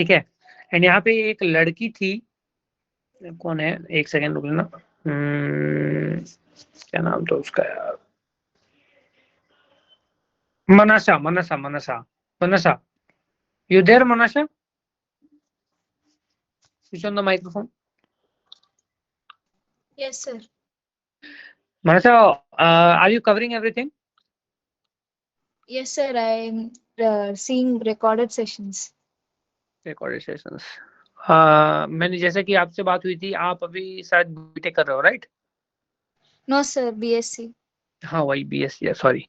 ठीक है। एंड यहाँ पे एक लड़की थी, कौन है, एक सेकेंड रुक लेना, क्या नाम था उसका यार, Mansa Mansa Mansa Mansa. You there Mansa? Switch on the microphone. Yes, sir. Manasa, are you covering everything? Yes, sir. I'm seeing recorded sessions. Recorded sessions. मैंने जैसे कि आपसे बात हुई थी, आप अभी शायद बीटेक कर रहे हो, राइट? No, sir. BSc. हाँ वही बीएससी, सॉरी,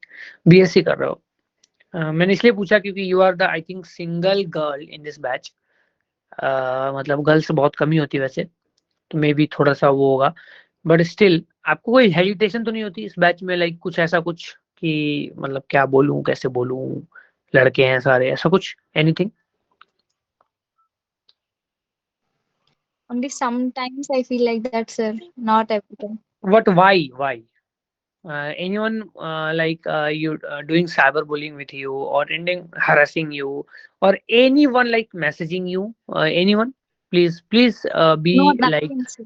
बीएससी कर रहे हो। मैंने इसलिए पूछा क्योंकि you are the I think single girl in this batch. मतलब गर्ल्स बहुत कमी होती है वैसे, तो मे बी थोड़ा सा वो होगा, बट स्टिल आपको कोई हेजिटेशन तो नहीं होती इस बैच में, लाइक कुछ ऐसा कुछ कि मतलब क्या बोलूं कैसे बोलूं, लड़के हैं सारे, ऐसा कुछ, anything? Only sometimes I feel like that, sir. Not every time. What, why? Anyone you doing cyberbullying with you or ending harassing you, or anyone like messaging you, anyone? Please No, be like nothing, sir.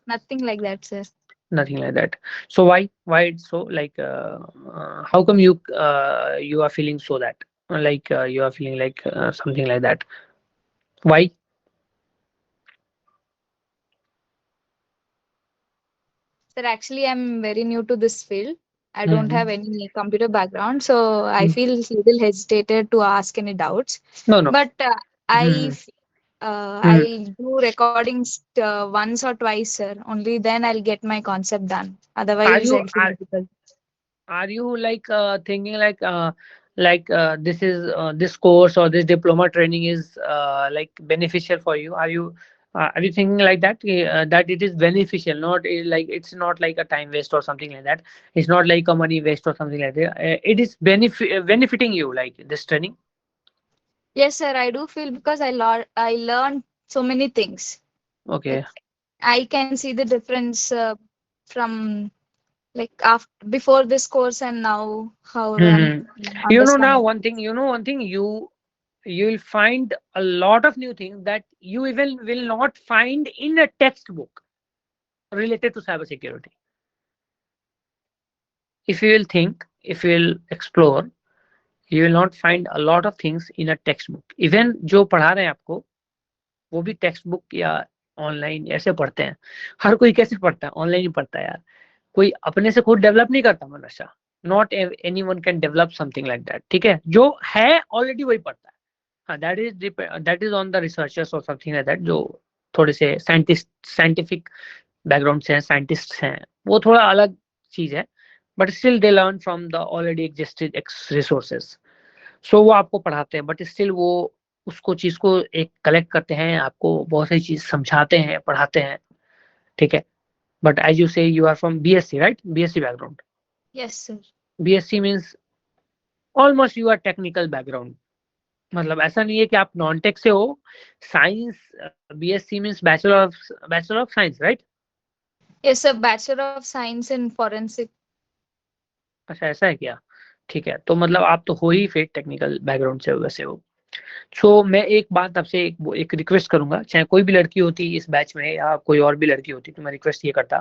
Nothing like that, sir. nothing like that. So why it's so like how come you are feeling so that you are feeling like something like that? Why? Sir, actually, I'm very new to this field. I don't have Hmm. any computer background, so I feel little hesitated to ask any doubts. No, no. But I, Hmm. f- Hmm. I'll do recordings once or twice, sir. Only then I'll get my concept done. Are Otherwise, you I'll feel are difficult. are you thinking this course or this diploma training is like beneficial for you? Are you thinking like that, that it is beneficial, not like it's not like a time waste or something like that, it's not like a money waste or something like that, it is benefiting you like this training? Yes, sir. I do feel because I learned so many things. Okay. Like I can see the difference from like after before this course and now how I'm Hmm. Now understanding. one thing, you will find a lot of new things that you even will not find in a textbook related to cybersecurity. If you will think, if you will explore, you will not find a lot of things in a textbook. Even जो पढ़ा रहे हैं आपको, वो भी text book या online ऐसे पढ़ते हैं। हर कोई कैसे पढ़ता है? ऑनलाइन ही पढ़ता है यार। कोई अपने से खुद डेवलप नहीं करता मनुष्य। Not any one can develop something like that, ठीक है? जो है ऑलरेडी वही पढ़ता है। हाँ, that is on the researchers और समथिंग लाइक दैट, जो थोड़े से साइंटिफिक बैकग्राउंड से हैं, साइंटिस्ट हैं, वो थोड़ा अलग चीज है, but still they learn from the already existed resources. So वो आपको पढ़ाते हैं, बट स्टिल वो उसको चीज को एक कलेक्ट करते हैं, आपको बहुत सारी चीज समझाते हैं, पढ़ाते हैं, ठीक है? But as you say you are from BSc, right? BSc background. Yes, sir. BSc means almost you are technical background, मतलब ऐसा नहीं है कि आप नॉन टेक से हो। Science, BSc means bachelor of science, right? Yes, sir. Bachelor of Science in Forensic. अच्छा, ऐसा है क्या? ठीक है, तो मतलब आप तो हो ही फिर टेक्निकल बैकग्राउंड से वैसे हो। सो मैं एक बात आपसे एक रिक्वेस्ट करूंगा, चाहे कोई भी लड़की होती इस बैच में या कोई और भी लड़की होती, तो मैं रिक्वेस्ट ये करता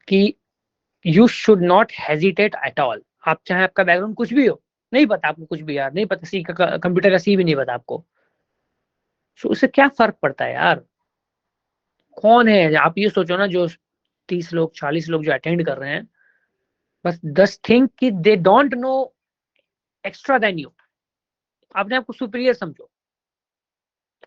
कि you should not hesitate at all. आप चाहे आपका बैकग्राउंड कुछ भी हो, नहीं पता आपको कुछ भी यार, नहीं पता सी का कंप्यूटर का सी भी नहीं पता आपको, सो उससे क्या फर्क पड़ता है यार? कौन है, आप ये सोचो ना, जो 30 लोग 40 लोग जो अटेंड कर रहे हैं, बस 10 थिंक कि they don't know extra than you. अपने आप को सुपीरियर समझो,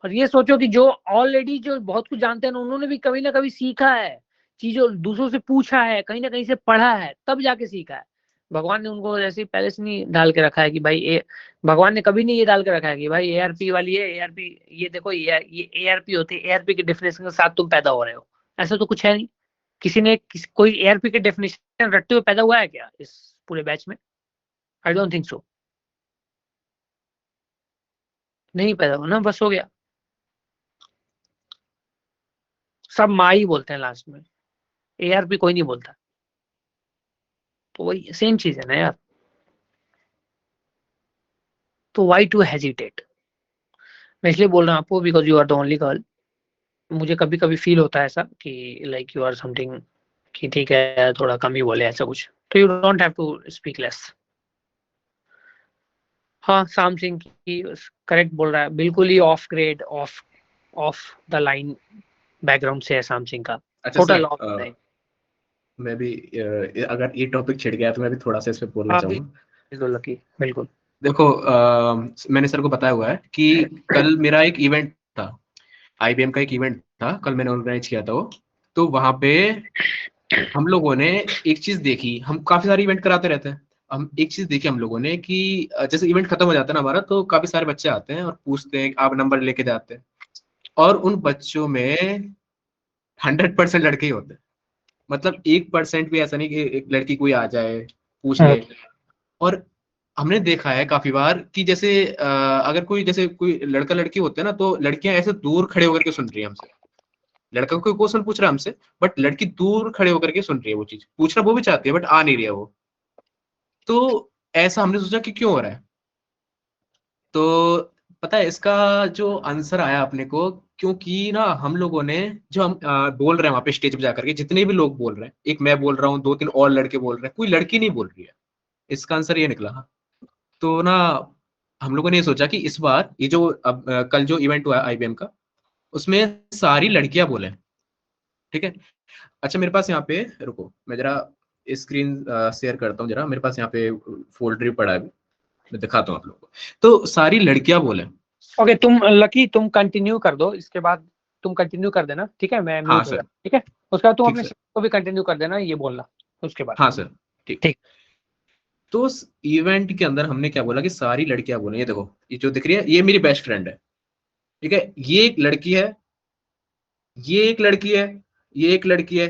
और ये सोचो कि जो ऑलरेडी जो बहुत कुछ जानते हैं उन्होंने भी कभी ना कभी सीखा है, चीजों दूसरों से पूछा है, कहीं ना कहीं से पढ़ा है, तब जाके सीखा है। भगवान ने उनको ऐसे पहले से नहीं डाल के रखा है कि भाई भगवान ने कभी नहीं ये डाल के रखा है कि भाई एआरपी वाली है, एआरपी ये देखो, ये एआरपी होती है, एआरपी के डेफिनेशन के साथ तुम पैदा हो रहे हो। ऐसा तो कुछ है नहीं। कोई एआरपी के डेफिनेशन रटते हुए पैदा हुआ है क्या इस पूरे बैच में? I don't think so. नहीं पैदा हुआ ना, बस हो गया। सब माँ ही बोलते हैं लास्ट में, एआरपी कोई नहीं बोलता। तो वही सेम चीज है ना यार। तो वाई टू हेजिटेट? मैं इसलिए बोल रहा हूँ आपको because you are the only girl. मुझे कभी कभी फील होता है ऐसा कि लाइक यू आर समथिंग, कि ठीक है थोड़ा कम ही बोले ऐसा कुछ, तो you don't have to speak less. हाँ साम सिंह की करेक्ट बोल रहा है, बिल्कुल ही off grade, off off the line background से है साम सिंह का, अच्छा total sir, off the line. मैं भी अगर ये टॉपिक छिड़ गया तो मैं भी थोड़ा सा इस पे बोलना हाँ चाहूंगा। बिल्कुल लकी, बिल्कुल। देखो, मैंने सर को बताया हुआ है कि कल मेरा एक इवेंट था, आईबीएम का एक इवेंट था, कल मैंने ऑर्गेनाइज किया था वो। तो वहां पे हम लोगों ने एक चीज देखी, हम काफी सारे इवेंट कराते रहते हैं। हम एक चीज देखी हम लोगों ने कि जैसे इवेंट खत्म हो जाता है ना हमारा, तो काफी सारे बच्चे आते हैं और पूछते हैं, आप नंबर लेके जाते हैं, और उन बच्चों में 100% लड़के ही होते हैं। मतलब 1% भी ऐसा नहीं कि एक लड़की कोई आ जाए पूछ ले। और हमने देखा है काफी बार कि जैसे अगर कोई, जैसे कोई लड़का लड़की होते हैं ना, तो लड़कियां ऐसे दूर खड़े होकर के सुन रही है हमसे। लड़का कोई क्वेश्चन पूछ रहा है हमसे, बट लड़की दूर खड़े होकर के सुन रही है, वो चीज पूछना वो भी चाहती है बट आ नहीं रही है वो। तो ऐसा हमने सोचा कि क्यों हो रहा है। तो पता है इसका जो आंसर आया अपने को, क्योंकि ना हम लोगों ने, जो हम बोल रहे हैं वहां पे स्टेज पे जाकर के, जितने भी लोग बोल रहे हैं, एक मैं बोल रहा हूँ, दो तीन और लड़के बोल रहे हैं, कोई लड़की नहीं बोल रही है। इसका आंसर ये निकला। तो ना हम लोगों ने ये सोचा कि इस बार ये जो अब कल जो इवेंट हुआ आईबीएम का, उसमें सारी लड़कियां बोले। ठीक है। अच्छा मेरे पास यहाँ पे, रुको मैं जरा स्क्रीन शेयर करता हूँ जरा, मेरे पास यहाँ पे फोल्डर भी पड़ा है अभी, मैं दिखाता हूँ आप लोगों को। तो सारी लड़कियां बोले। ओके तुम लकी तुम कंटिन्यू कर दो, इसके बाद तुम कंटिन्यू कर देना, ठीक है, मैं हाँ म्यूट हो सर। जाता, ठीक है। उसके बाद तुम ठीक अपने सर। को भी कंटिन्यू कर देना ये बोलना उसके बाद। हाँ सर। ठीक। ठीक। तो उस इवेंट के अंदर हमने क्या बोला कि सारी लड़कियां बोले। ये देखो, ये जो दिख रही है ये मेरी बेस्ट फ्रेंड है। ठीक है, ये एक लड़की है, ये एक लड़की है, ये एक लड़की है।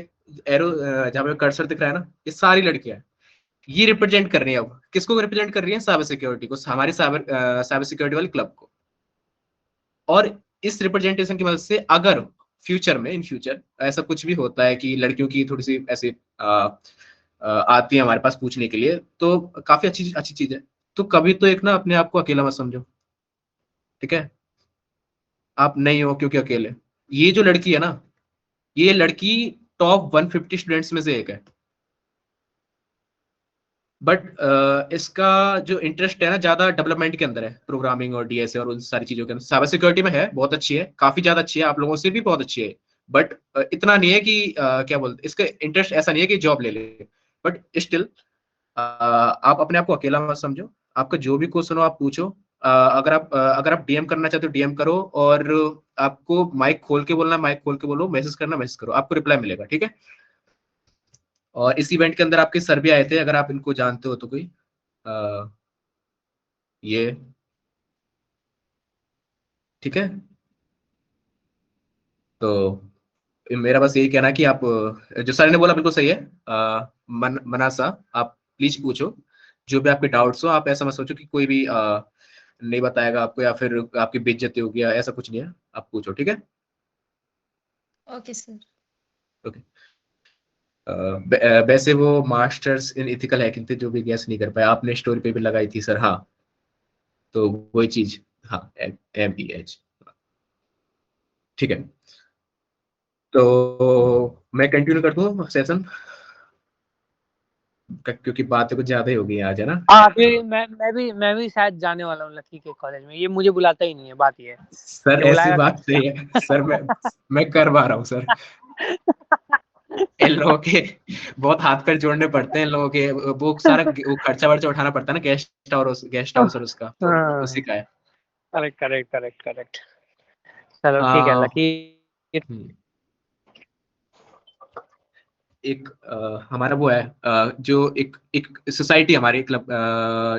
एरो जहां पे कर्सर दिख रहा है ना, ये सारी लड़कियां हैं। ये रिप्रेजेंट कर रही है, अब किसको रिप्रेजेंट कर रही है? साइबर सिक्योरिटी को, हमारी साइबर साइबर सिक्योरिटी वाले क्लब को। और इस रिप्रेजेंटेशन की मदद से अगर फ्यूचर में, इन फ्यूचर ऐसा कुछ भी होता है कि लड़कियों की थोड़ी सी ऐसे आती है हमारे पास पूछने के लिए, तो काफी अच्छी अच्छी चीज है। तो कभी तो एक ना अपने आप को अकेला मत समझो। ठीक है, आप नहीं हो क्योंकि अकेले। ये जो लड़की है ना, ये लड़की टॉप 150 स्टूडेंट्स में से एक है। बट इसका जो इंटरेस्ट है ना, ज्यादा डेवलपमेंट के अंदर है, प्रोग्रामिंग और डीएसए और उन सारी चीजों के अंदर। साइबर सिक्योरिटी में है, बहुत अच्छी है, काफी ज्यादा अच्छी है, आप लोगों से भी बहुत अच्छी है। बट इतना नहीं है कि क्या बोलते, इसका इंटरेस्ट ऐसा नहीं है कि जॉब ले ले। बट स्टिल आप अपने आप को अकेला मत समझो। आपका जो भी क्वेश्चन हो आप पूछो। अगर आप डीएम करना चाहते हो डीएम करो, और आपको माइक खोल के बोलना माइक खोल के बोलो, मैसेज करना मैसेज करो, आपको रिप्लाई मिलेगा। ठीक है। और इस इवेंट के अंदर आपके सर भी आए थे, अगर आप इनको जानते हो तो कोई, अ, ये, ठीक है। तो मेरा बस यही कहना है कि आप, जो सर ने बोला बिल्कुल सही है। मनासा, आप प्लीज पूछो जो भी आपके डाउट्स हो। आप ऐसा मत सोचो कि कोई भी नहीं बताएगा आपको, या फिर आपकी बेइज्जती होगी, या ऐसा कुछ नहीं है। आप पूछो, ठीक है। Okay, sir. ओके। वैसे वो मास्टर्स इन इथिकल हैकिंग थे, जो भी गैस नहीं कर पाया, आपने स्टोरी पे भी लगाई थी सर। हाँ, तो वही चीज। हाँ, MPH। ठीक है। तो मैं कंटिन्यू कर दूं सेशन, क्योंकि बातें कुछ ज्यादा ही हो गई आज, है ना। हाँ तो फिर मैं भी शायद जाने वाला हूँ लकी के कॉलेज में, ये मुझे बुलाता ही नहीं है, बात ये है। सर ये ऐसी बुलाएगा तो बात नहीं है सर, मैं करवा रहा हूँ सर। इन लोगों के बहुत हाथ पैर जोड़ने पड़ते हैं इन लोगों के, वो सारा वो खर्चा वर्चा उठाना पड़ता है ना, गेस्ट हाउस और उसका, तो उसी हाँ का है। Correct correct correct correct. चलो ठीक है आ, लकी। हम्म, एक हमारा वो है, जो एक एक सोसाइटी हमारी क्लब,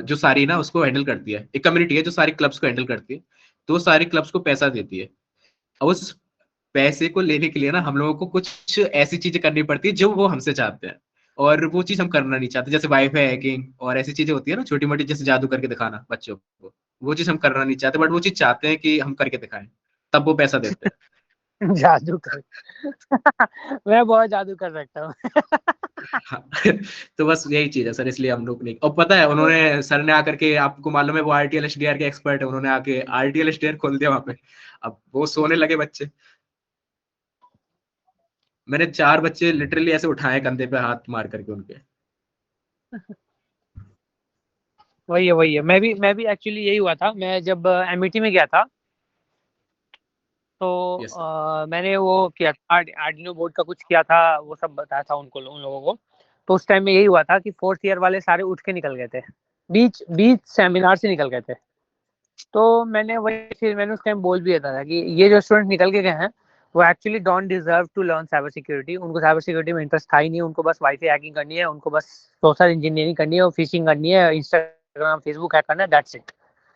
जो सारी ना उसको हैंडल करती है, एक कम्युनिटी है जो सारी क्लब्स को हैंडल करती है। तो वो सारी क्लब्स को पैसा देती है। और उस पैसे को लेने के लिए ना हम लोगों को कुछ ऐसी चीजें करनी पड़ती है जो वो हमसे चाहते हैं, और वो चीज हम करना नहीं चाहते। जैसे वाईफाई हैकिंग और ऐसी चीजें होती है ना, छोटी मोटी, जैसे जादू करके दिखाना बच्चों को, वो चीज हम करना नहीं चाहते, बट वो चीज चाहते हैं कि हम करके दिखाएं, तब वो पैसा देते हैं। जादू कर मैं बहुत जादू कर सकता हूँ। हाँ, तो बस यही चीज है सर, इसलिए हम लोग नहीं। और पता है उन्होंने, सर ने आकर के, आपको मालूम है वो RTL HDR के एक्सपर्ट है, उन्होंने आके RTL HDR खोल दिया वहां पे। अब वो सोने लगे बच्चे। मैंने 4 बच्चे लिटरली ऐसे उठाए कंधे पे हाथ मार करके उनके। वही है, मैं भी एक्चुअली यही हुआ था। मैं जब एमईटी में गया था तो यस सर। मैंने वो किया था, आर्डिनो बोर्ड का कुछ किया था, वो सब बताया था उनको, उन लोगों को। तो उस टाइम में यही हुआ था कि फोर्थ ईयर वाले सारे उठ के निकल गए थे, बीच बीच सेमिनार से निकल गए थे। तो मैंने वही, फिर मैंने उस टाइम बोल भी दिया था कि ये जो स्टूडेंट निकल के गए हैं वो actually don't deserve to learn cyber security. उनको साइबर सिक्योरिटी में इंटरेस्ट था ही नहीं, उनको बस वाईफाई हैकिंग करनी है, उनको बस सोशल इंजीनियरिंग करनी है और फिशिंग करनी है, इंस्टाग्राम फेसबुक हैक करना है, दैट्स इट,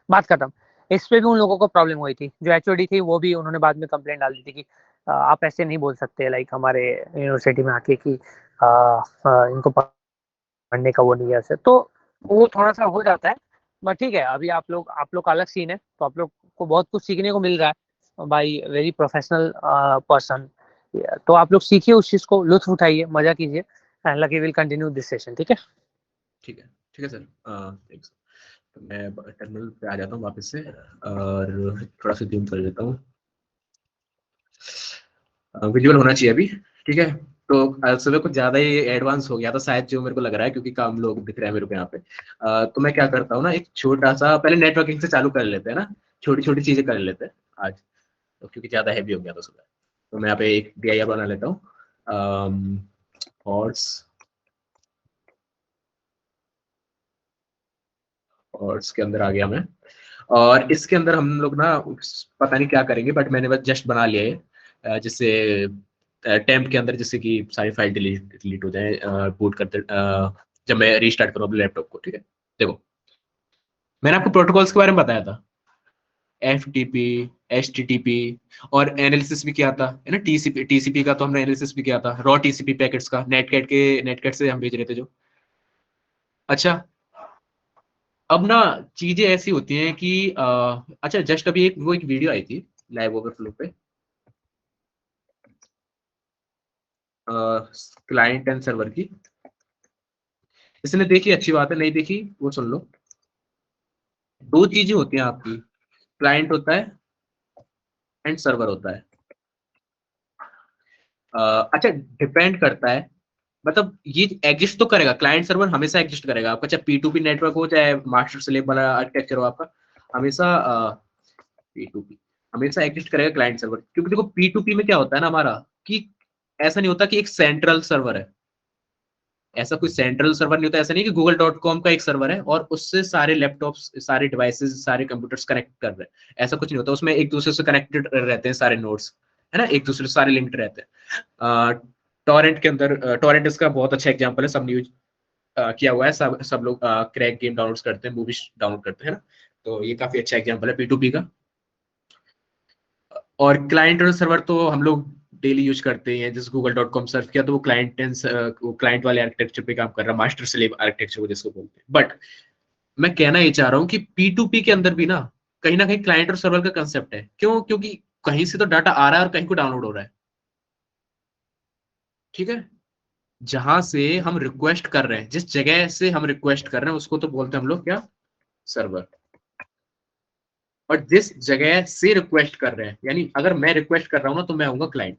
बात खत्म। इस पे भी उन लोगों को प्रॉब्लम हुई थी। जो एचओडी थी वो भी, उन्होंने बाद में कंप्लेंट डाल दी थी कि आप ऐसे नहीं बोल सकते लाइक हमारे यूनिवर्सिटी में आके कि इनको पढ़ने का वो नहीं है ऐसे। तो वो थोड़ा सा हो जाता है। बट ठीक है, अभी आप लोग का अलग सीन है, तो आप लोग को बहुत कुछ सीखने को मिल रहा है बाई वेरी प्रोफेशनल पर्सन। तो आप लोग सीखिए उस चीज को, लुत्फ उठाइए, मजा कीजिए। And lucky will continue this session, ठीक है। ठीक है, ठीक है सर। थैंक्स। तो मैं टर्मिनल पे आ जाता हूँ वापस से, और थोड़ा सा जूम कर लेता हूँ। विजुअल होना चाहिए अभी, ठीक है। तो सुबह कुछ ज्यादा ही एडवांस हो गया था शायद, जो मेरे को लग रहा है, क्योंकि काम लोग दिख रहे हैं मेरे को यहाँ पे। तो मैं क्या करता हूँ ना, एक छोटा सा पहले नेटवर्किंग से चालू कर लेते हैं ना, छोटी छोटी चीजें कर लेते हैं आज, तो क्योंकि ज्यादा हैवी हो गया था सुबह। तो मैं यहाँ पे एक DIR बना लेता हूँ। हॉर्स, हॉर्स के अंदर आ गया मैं। और इसके अंदर हम लोग ना पता नहीं क्या करेंगे, बट मैंने बस जस्ट बना लिया है, जिससे टेम्प के अंदर, जिससे कि सारी फाइल डिलीट डिलीट हो जाए बूट करते, जब मैं रीस्टार्ट करूँ अपने लैपटॉप को, ठीक है। देखो, मैंने आपको प्रोटोकॉल्स के बारे में बताया था, FTP, HTTP, और एनालिसिस भी किया था, है ना। TCP का तो हमने एनालिसिस भी किया था, रॉ TCP पैकेट्स का, नेटकैट से हम भेज रहे थे जो। अच्छा, अब ना चीजें ऐसी होती हैं कि अच्छा, जस्ट अभी एक वीडियो आई थी लाइव ओवरफ्लो पे, क्लाइंट एंड सर्वर की। इसने देखी, अच्छी बात है, नहीं देखी वो सुन लो। 2 चीजें होती हैं आपकी, क्लाइंट होता है एंड सर्वर होता है। अच्छा, डिपेंड करता है, मतलब ये एग्जिस्ट तो करेगा, क्लाइंट सर्वर हमेशा एग्जिस्ट करेगा आपका, चाहे P2P नेटवर्क हो, चाहे मास्टर स्लेव वाला आर्किटेक्चर हो आपका, हमेशा P2P हमेशा एग्जिस्ट करेगा क्लाइंट सर्वर। क्योंकि देखो P2P में क्या होता है ना हमारा, कि ऐसा नहीं होता कि एक सेंट्रल सर्वर है, ऐसा कोई सेंट्रल सर्वर नहीं होता। ऐसा नहीं कि google.com का एक सर्वर है और उससे सारे लैपटॉप्स, सारे डिवाइसेस, सारे कंप्यूटर्स कनेक्ट कर रहे हैं, ऐसा कुछ नहीं होता। उसमें एक दूसरे से कनेक्टेड रहते हैं सारे नोड्स, है ना, एक दूसरे से सारे लिंक्ड रहते हैं। टॉरेंट के अंदर, टॉरेंट इसका बहुत अच्छा एग्जांपल है, सब न्यूज किया हुआ है, सब सब लोग क्रैक गेम डाउनलोड करते हैं, मूवीज डाउनलोड करते हैं ना। तो ये काफी अच्छा एग्जांपल है P2P का। और क्लाइंट और सर्वर तो हम लोग डेली यूज करते हैं, जैसे google.com सर्च किया तो वो क्लाइंट वाले आर्किटेक्चर पे काम कर रहा है, मास्टर स्लेव आर्किटेक्चर को जिसको बोलते हैं। बट मैं कहना ये चाह रहा हूँ कि P2P के अंदर भी ना कहीं क्लाइंट और सर्वर का कंसेप्ट है। क्यों? क्योंकि कहीं से तो डाटा आ रहा है और कहीं को डाउनलोड हो रहा है, ठीक है। जहां से हम रिक्वेस्ट कर रहे हैं, जिस जगह से हम रिक्वेस्ट कर रहे हैं, उसको तो बोलते हैं हम लोग क्या, सर्वर। और जिस जगह से रिक्वेस्ट कर रहे हैं, यानी अगर मैं रिक्वेस्ट कर रहा हूँ ना, तो मैं आऊंगा क्लाइंट।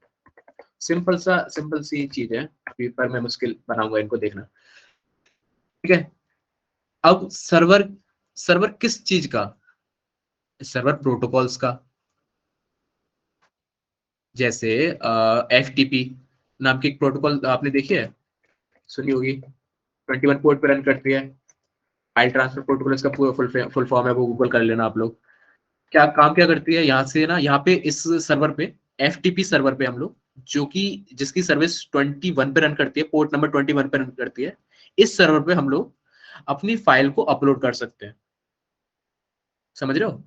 सिंपल सी चीज है, पर मैं मुश्किल बनाऊंगा इनको, देखना, ठीक है। अब सर्वर, सर्वर किस चीज का, सर्वर प्रोटोकॉल्स का। जैसे FTP नाम की एक प्रोटोकॉल आपने देखी है, सुनी होगी, 21 पोर्ट पे रन करती है, फाइल ट्रांसफर प्रोटोकॉल, इसका पूरा फुल फॉर्म है, वो गूगल कर लेना आप लोग। क्या करती है, यहाँ से ना, यहाँ पे इस सर्वर पे, FTP सर्वर पे हम लोग, जो कि जिसकी सर्विस 21 पे रन करती है, पोर्ट नंबर 21 पे रन करती है, इस सर्वर पे हम लोग अपनी फाइल को अपलोड कर सकते हैं। समझ रहे हो?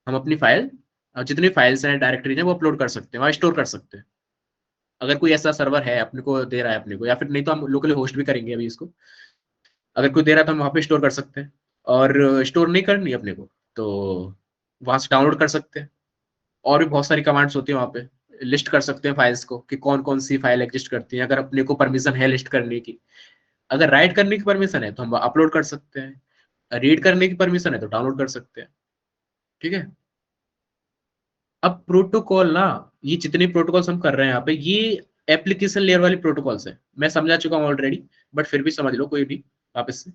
हम अपनी फाइल, जितनी फाइल्स हैं, डायरेक्टरी है, वो अपलोड कर सकते हैं, वहां स्टोर कर सकते हैं। अगर कोई ऐसा सर्वर है अपने को दे रहा है अपने को, या फिर नहीं तो हम लोकली होस्ट भी करेंगे अभी इसको, अगर कोई दे रहा है तो हम वहाँ पे स्टोर कर सकते हैं। और स्टोर नहीं करनी अपने को तो वहां से डाउनलोड कर सकते हैं। और भी बहुत सारी कमांड्स होती है वहाँ पे, लिस्ट कर सकते हैं फाइल्स को कि कौन कौन सी फाइल एग्जिस्ट करती है, अगर अपने को परमिशन है लिस्ट करने की। अगर राइट करने की परमिशन है तो हम अपलोड कर सकते हैं, रीड करने की परमिशन है तो डाउनलोड कर सकते हैं। ठीक है। अब प्रोटोकॉल ना, ये जितने प्रोटोकॉल्स हम कर रहे हैं यहाँ पे, ये एप्लीकेशन लेयर वाली प्रोटोकॉल्स है। मैं समझा चुका हूँ ऑलरेडी, बट फिर भी समझ लो कोई भी वापस से,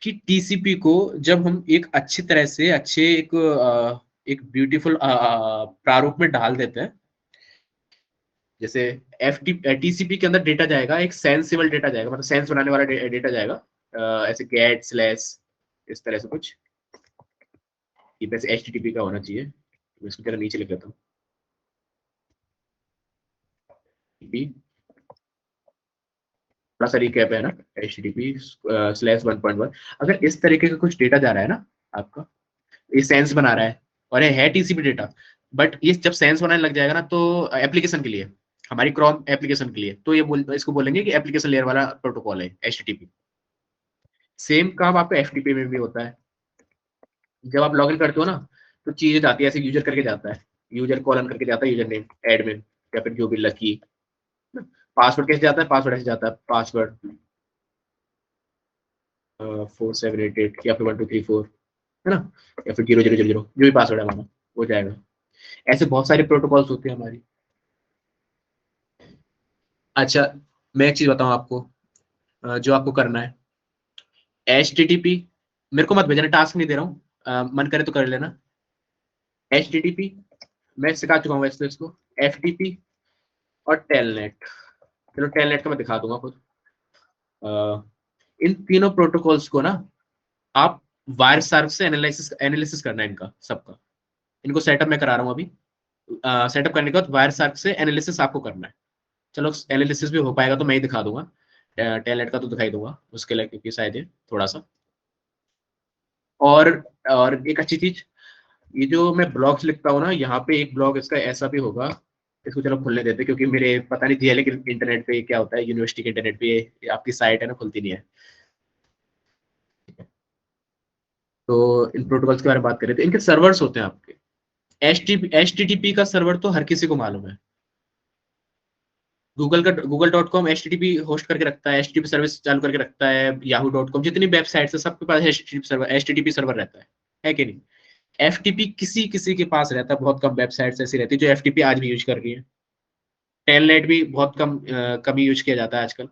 कि टीसीपी को जब हम एक अच्छी तरह से अच्छे एक ब्यूटीफुल प्रारूप में डाल देते हैं, जैसे टीसीपी के अंदर डेटा जाएगा, एक सेंसिबल डेटा जाएगा, मतलब सेंस बनाने वाला डेटा जाएगा, ऐसे गेट स्लैश इस तरह से कुछ। ये वैसे एचटीटीपी का होना चाहिए, मैं इसको जरा नीचे लिख देता हूँ। थोड़ा सा रिकैप है ना, http/1.1। अगर इस तरीके का कुछ डेटा जा रहा है ना आपका, ये सेंस बना रहा है और ये है टीसीपी डेटा, बट ये जब सेंस बनाने लग जाएगा ना, तो एप्लीकेशन के लिए, हमारी क्रोम एप्लीकेशन के लिए, तो ये इसको बोलेंगे कि एप्लीकेशन लेयर वाला प्रोटोकॉल है एचटीटीपी। सेम काम आपका एफटीपी में भी होता है। जब आप लॉगिन करते हो ना, तो चीजें जाती है ऐसे, यूजर करके जाता है, यूजर कॉलन करके जाता है, यूजर नेम एडमिन या फिर जो भी लकी। पासवर्ड कैसे जाता है, पासवर्ड ऐसे जाता है, पासवर्ड 4788 या फिर 1234, है ना, या फिर 0000, जो भी पासवर्ड है हमारा वो जाएगा। ऐसे बहुत सारे प्रोटोकॉल्स होते हैं हमारी। अच्छा, मैं एक चीज बताऊं आपको, जो आपको करना है, HTTP, मेरे को मत भेजना, टास्क नहीं दे रहा हूँ, मन करे तो कर लेना। HTTP मैं सिखा चुका हूँ वैसे तो इसको, FTP और टेलनेट। चलो टेलनेट का मैं दिखा दूंगा खुद। इन तीनों प्रोटोकॉल्स को ना आप वायर सार्क से एनालिसिस करना है इनका सबका। इनको सेटअप मैं करा रहा हूँ अभी। सेटअप करने के बाद वायर सार्क से एनालिसिस आपको करना है। चलो एनालिसिस भी हो पाएगा तो मैं ही दिखा दूंगा, टेलनेट का तो दिखाई दूंगा उसके लिए, क्योंकि शायद ये थोड़ा सा। और एक अच्छी चीज, ये जो मैं ब्लॉग्स लिखता हूँ ना, यहाँ पे एक ब्लॉग इसका ऐसा भी होगा, इसको चलो खुलने देते, क्योंकि मेरे पता नहीं दिया, लेकिन इंटरनेट पे क्या होता है, यूनिवर्सिटी के इंटरनेट पे आपकी साइट है ना, खुलती नहीं है। तो इन प्रोटोकॉल्स के बारे में बात करें तो इनके सर्वर्स होते हैं आपके। HTTP का सर्वर तो हर किसी को मालूम है। Google.com HTTP होस्ट करके रखता है, HTTP सर्विस चालू करके रखता है, Yahoo.com, जितनी वेबसाइट्स है सबके पास HTTP सर्वर रहता है कि नहीं। FTP किसी किसी के पास रहता है, बहुत कम वेबसाइट्स ऐसी रहती है जो FTP आज भी यूज कर रही है। टेलनेट भी बहुत कम ही यूज किया जाता है आजकल।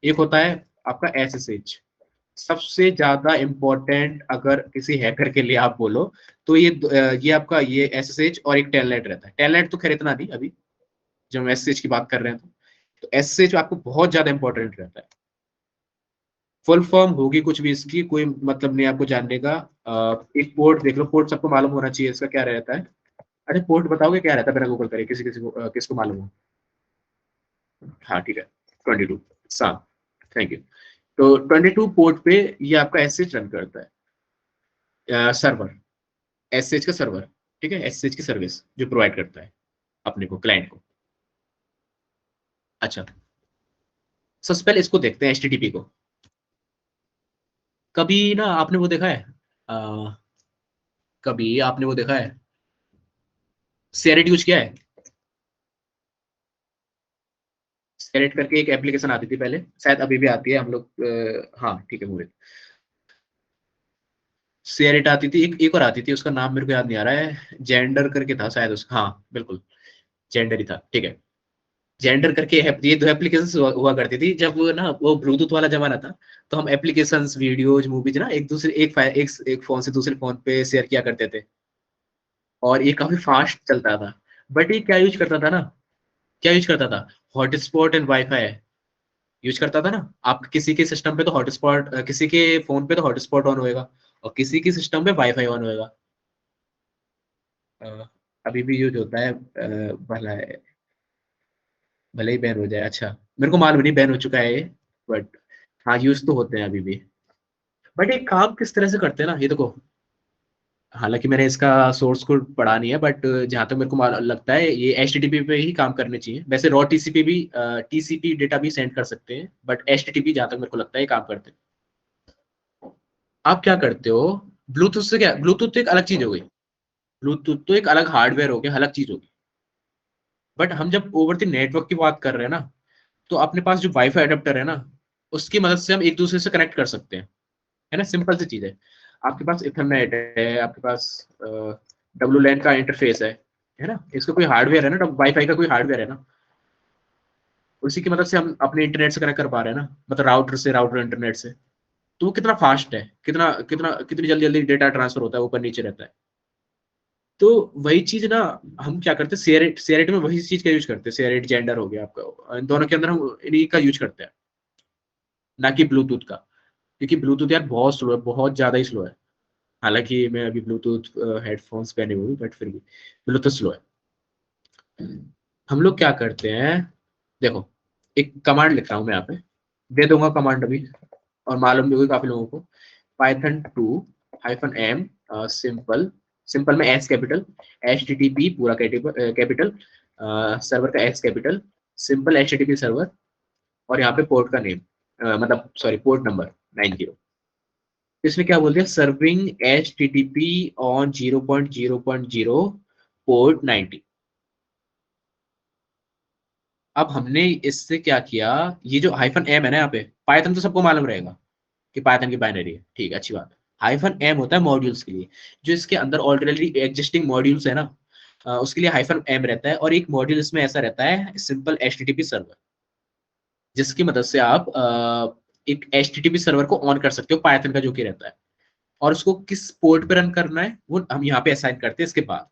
एक होता है आपका SSH, सबसे ज्यादा इम्पोर्टेंट, अगर किसी हैकर के लिए आप बोलो तो ये आपका ये SSH और एक टेलनेट रहता है। टेलनेट तो खैर इतना नहीं अभी, जब हम SSH की बात कर रहे हैं तो SSH आपको बहुत ज्यादा इंपॉर्टेंट रहता है। फुल फॉर्म होगी कुछ भी इसकी, कोई मतलब नहीं आपको जानने का। एक पोर्ट देख लो, पोर्ट सबको मालूम होना चाहिए इसका क्या रहता है। अरे पोर्ट बताओगे क्या रहता है, बिना गूगल करे, किसी किसी को किसको मालूम हो। हाँ ठीक है, 22 सात, थैंक यू। तो 22 पोर्ट पे ये आपका SSH रन करता है, सर्वर, SSH का सर्वर। ठीक है, SSH की सर्विस जो प्रोवाइड करता है अपने को, क्लाइंट को। अच्छा, सबसे पहले इसको देखते हैं HTTP को। कभी ना आपने वो देखा है, अ, कभी आपने वो देखा है, शेयरिट यूज किया है। शेयरिट करके एक एप्लीकेशन आती थी पहले, शायद अभी भी आती है, हम लोग हाँ ठीक है, मुझे शेयरिट आती थी, एक और आती थी, उसका नाम मेरे को याद नहीं आ रहा है, जेंडर करके था शायद उसका, हाँ बिल्कुल जेंडर ही था। ठीक है, जेंडर करके ये दो एप्लीकेशन हुआ करती थी जब ना वो ब्लूटूथ वाला जमाना था। तो हम एप्लीकेशंस, वीडियोज, मूवीज ना एक दूसरे एक फोन से दूसरे फोन पे शेयर किया करते थे, और ये काफी फास्ट चलता था। बट ये क्या यूज करता था ना, क्या यूज करता था, हॉटस्पॉट एंड वाईफाई यूज करता था ना। आप किसी के सिस्टम पे तो हॉटस्पॉट, किसी के फोन पे तो हॉटस्पॉट ऑन होएगा, और किसी के सिस्टम पे वाईफाई ऑन होएगा। अ, अभी भी यूज होता है, भले ही बैन हो जाए। अच्छा, मेरे को मालूम नहीं बैन हो चुका है ये, बट हाँ यूज तो होते हैं अभी भी। बट ये काम किस तरह से करते हैं ना, ये देखो, हालांकि मैंने इसका सोर्स कोड पढ़ा नहीं है, बट जहां तक मेरे को लगता है ये HTTP पे ही काम करने चाहिए। वैसे रॉ TCP भी, TCP डेटा भी सेंड कर सकते हैं, बट HTTP जहां तक मेरे को लगता है काम करते हैं। आप क्या करते हो, ब्लूटूथ से क्या, ब्लूटूथ तो एक अलग चीज हो गई, ब्लूटूथ तो एक अलग हार्डवेयर हो गया, अलग चीज होगी। बट हम जब ओवर द नेटवर्क की बात कर रहे हैं ना, तो अपने पास जो वाईफाई अडेप्टर है ना, उसकी मदद से हम एक दूसरे से कनेक्ट कर सकते हैं, है ना। सिंपल सी चीज है। आपके पास इथरनेट है, आपके पास डब्ल्यू लैन का इंटरफेस है ना, इसका कोई हार्डवेयर है ना, वाईफाई का कोई हार्डवेयर है ना, उसी की मदद से हम अपने इंटरनेट से कनेक्ट कर पा रहे हैं ना, मतलब राउटर इंटरनेट से। तो वो कितना फास्ट है, कितना कितना कितनी जल्दी जल्दी डेटा ट्रांसफर होता है, ऊपर नीचे रहता है। तो वही चीज ना, हम क्या करते हैं, शेयरिट में वही चीज का यूज करते हैं। शेयरिट जेंडर हो गया आपका, इन दोनों के अंदर हम इन्हीं का यूज करते हैं, ना कि ब्लूटूथ का। क्योंकि ब्लूटूथ यार बहुत स्लो है, बहुत ज्यादा ही स्लो है। हालांकि मैं अभी ब्लूटूथ हेडफोन्स पहने हुए, बट फिर भी ब्लूटूथ स्लो है। हम लोग क्या करते हैं, देखो, एक कमांड लिख रहा हूँ मैं यहाँ पे, दे दूंगा कमांड अभी, और मालूम भी होगी काफी लोगों को। पाइथन 2-m सिंपल, सिंपल में एस कैपिटल, HTTP पूरा कैपिटल, सर्वर का S capital, simple HTTP server, और यहाँ पे पोर्ट का नेम, मतलब सॉरी पोर्ट नंबर 90। इसमें क्या बोलते हैं, सर्विंग HTTP ऑन 0.0.0 पोर्ट 90। अब हमने इससे क्या किया, ये जो -m है ना यहाँ पे, पाइथन तो सबको मालूम रहेगा कि पाइथन की बाइनरी है, ठीक है, अच्छी बात है। -m होता है मॉड्यूल्स के लिए, जो इसके अंदर ऑलरेडी एग्जिस्टिंग मॉड्यूल्स है ना, उसके लिए -m रहता है। और एक मॉड्यूल इसमें ऐसा रहता है, सिंपल HTTP सर्वर, जिसकी मदद से आप एक HTTP सर्वर को ऑन कर सकते हो, पाइथन का जो कि रहता है। और उसको किस पोर्ट पे रन करना है वो हम यहाँ पे असाइन करते हैं इसके बाद।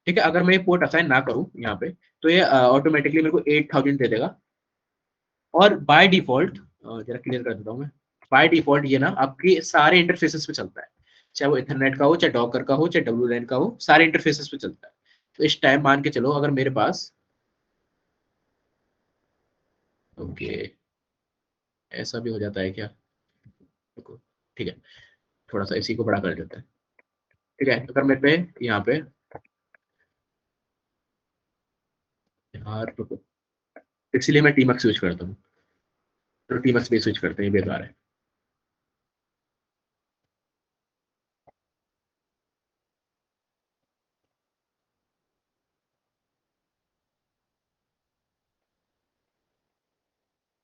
ठीक है, अगर मैं ये पोर्ट असाइन ना करूँ यहाँ पे, तो ये ऑटोमेटिकली मेरे को 8000 दे देगा। और बाय डिफॉल्ट, जरा क्लियर कर देता हूँ मैं, बाय डिफॉल्ट ये ना आपके सारे इंटरफेसेस पे चलता है, चाहे वो इथरनेट का हो, चाहे डॉकर का हो, चाहे WLAN का हो, सारे इंटरफेसेस पे चलता है। तो इस टाइम मान के चलो, अगर मेरे पास, ओके, ऐसा भी हो जाता है क्या, देखो, ठीक है, थोड़ा सा इसी को बड़ा कर देते हैं। ठीक है, अगर मेरे पे यहाँ पे यार, रुको, इसलिए मैं टीमक्स यूज करता हूँ, तो टीमक्स भी स्विच करते हैं, ये बेकार है।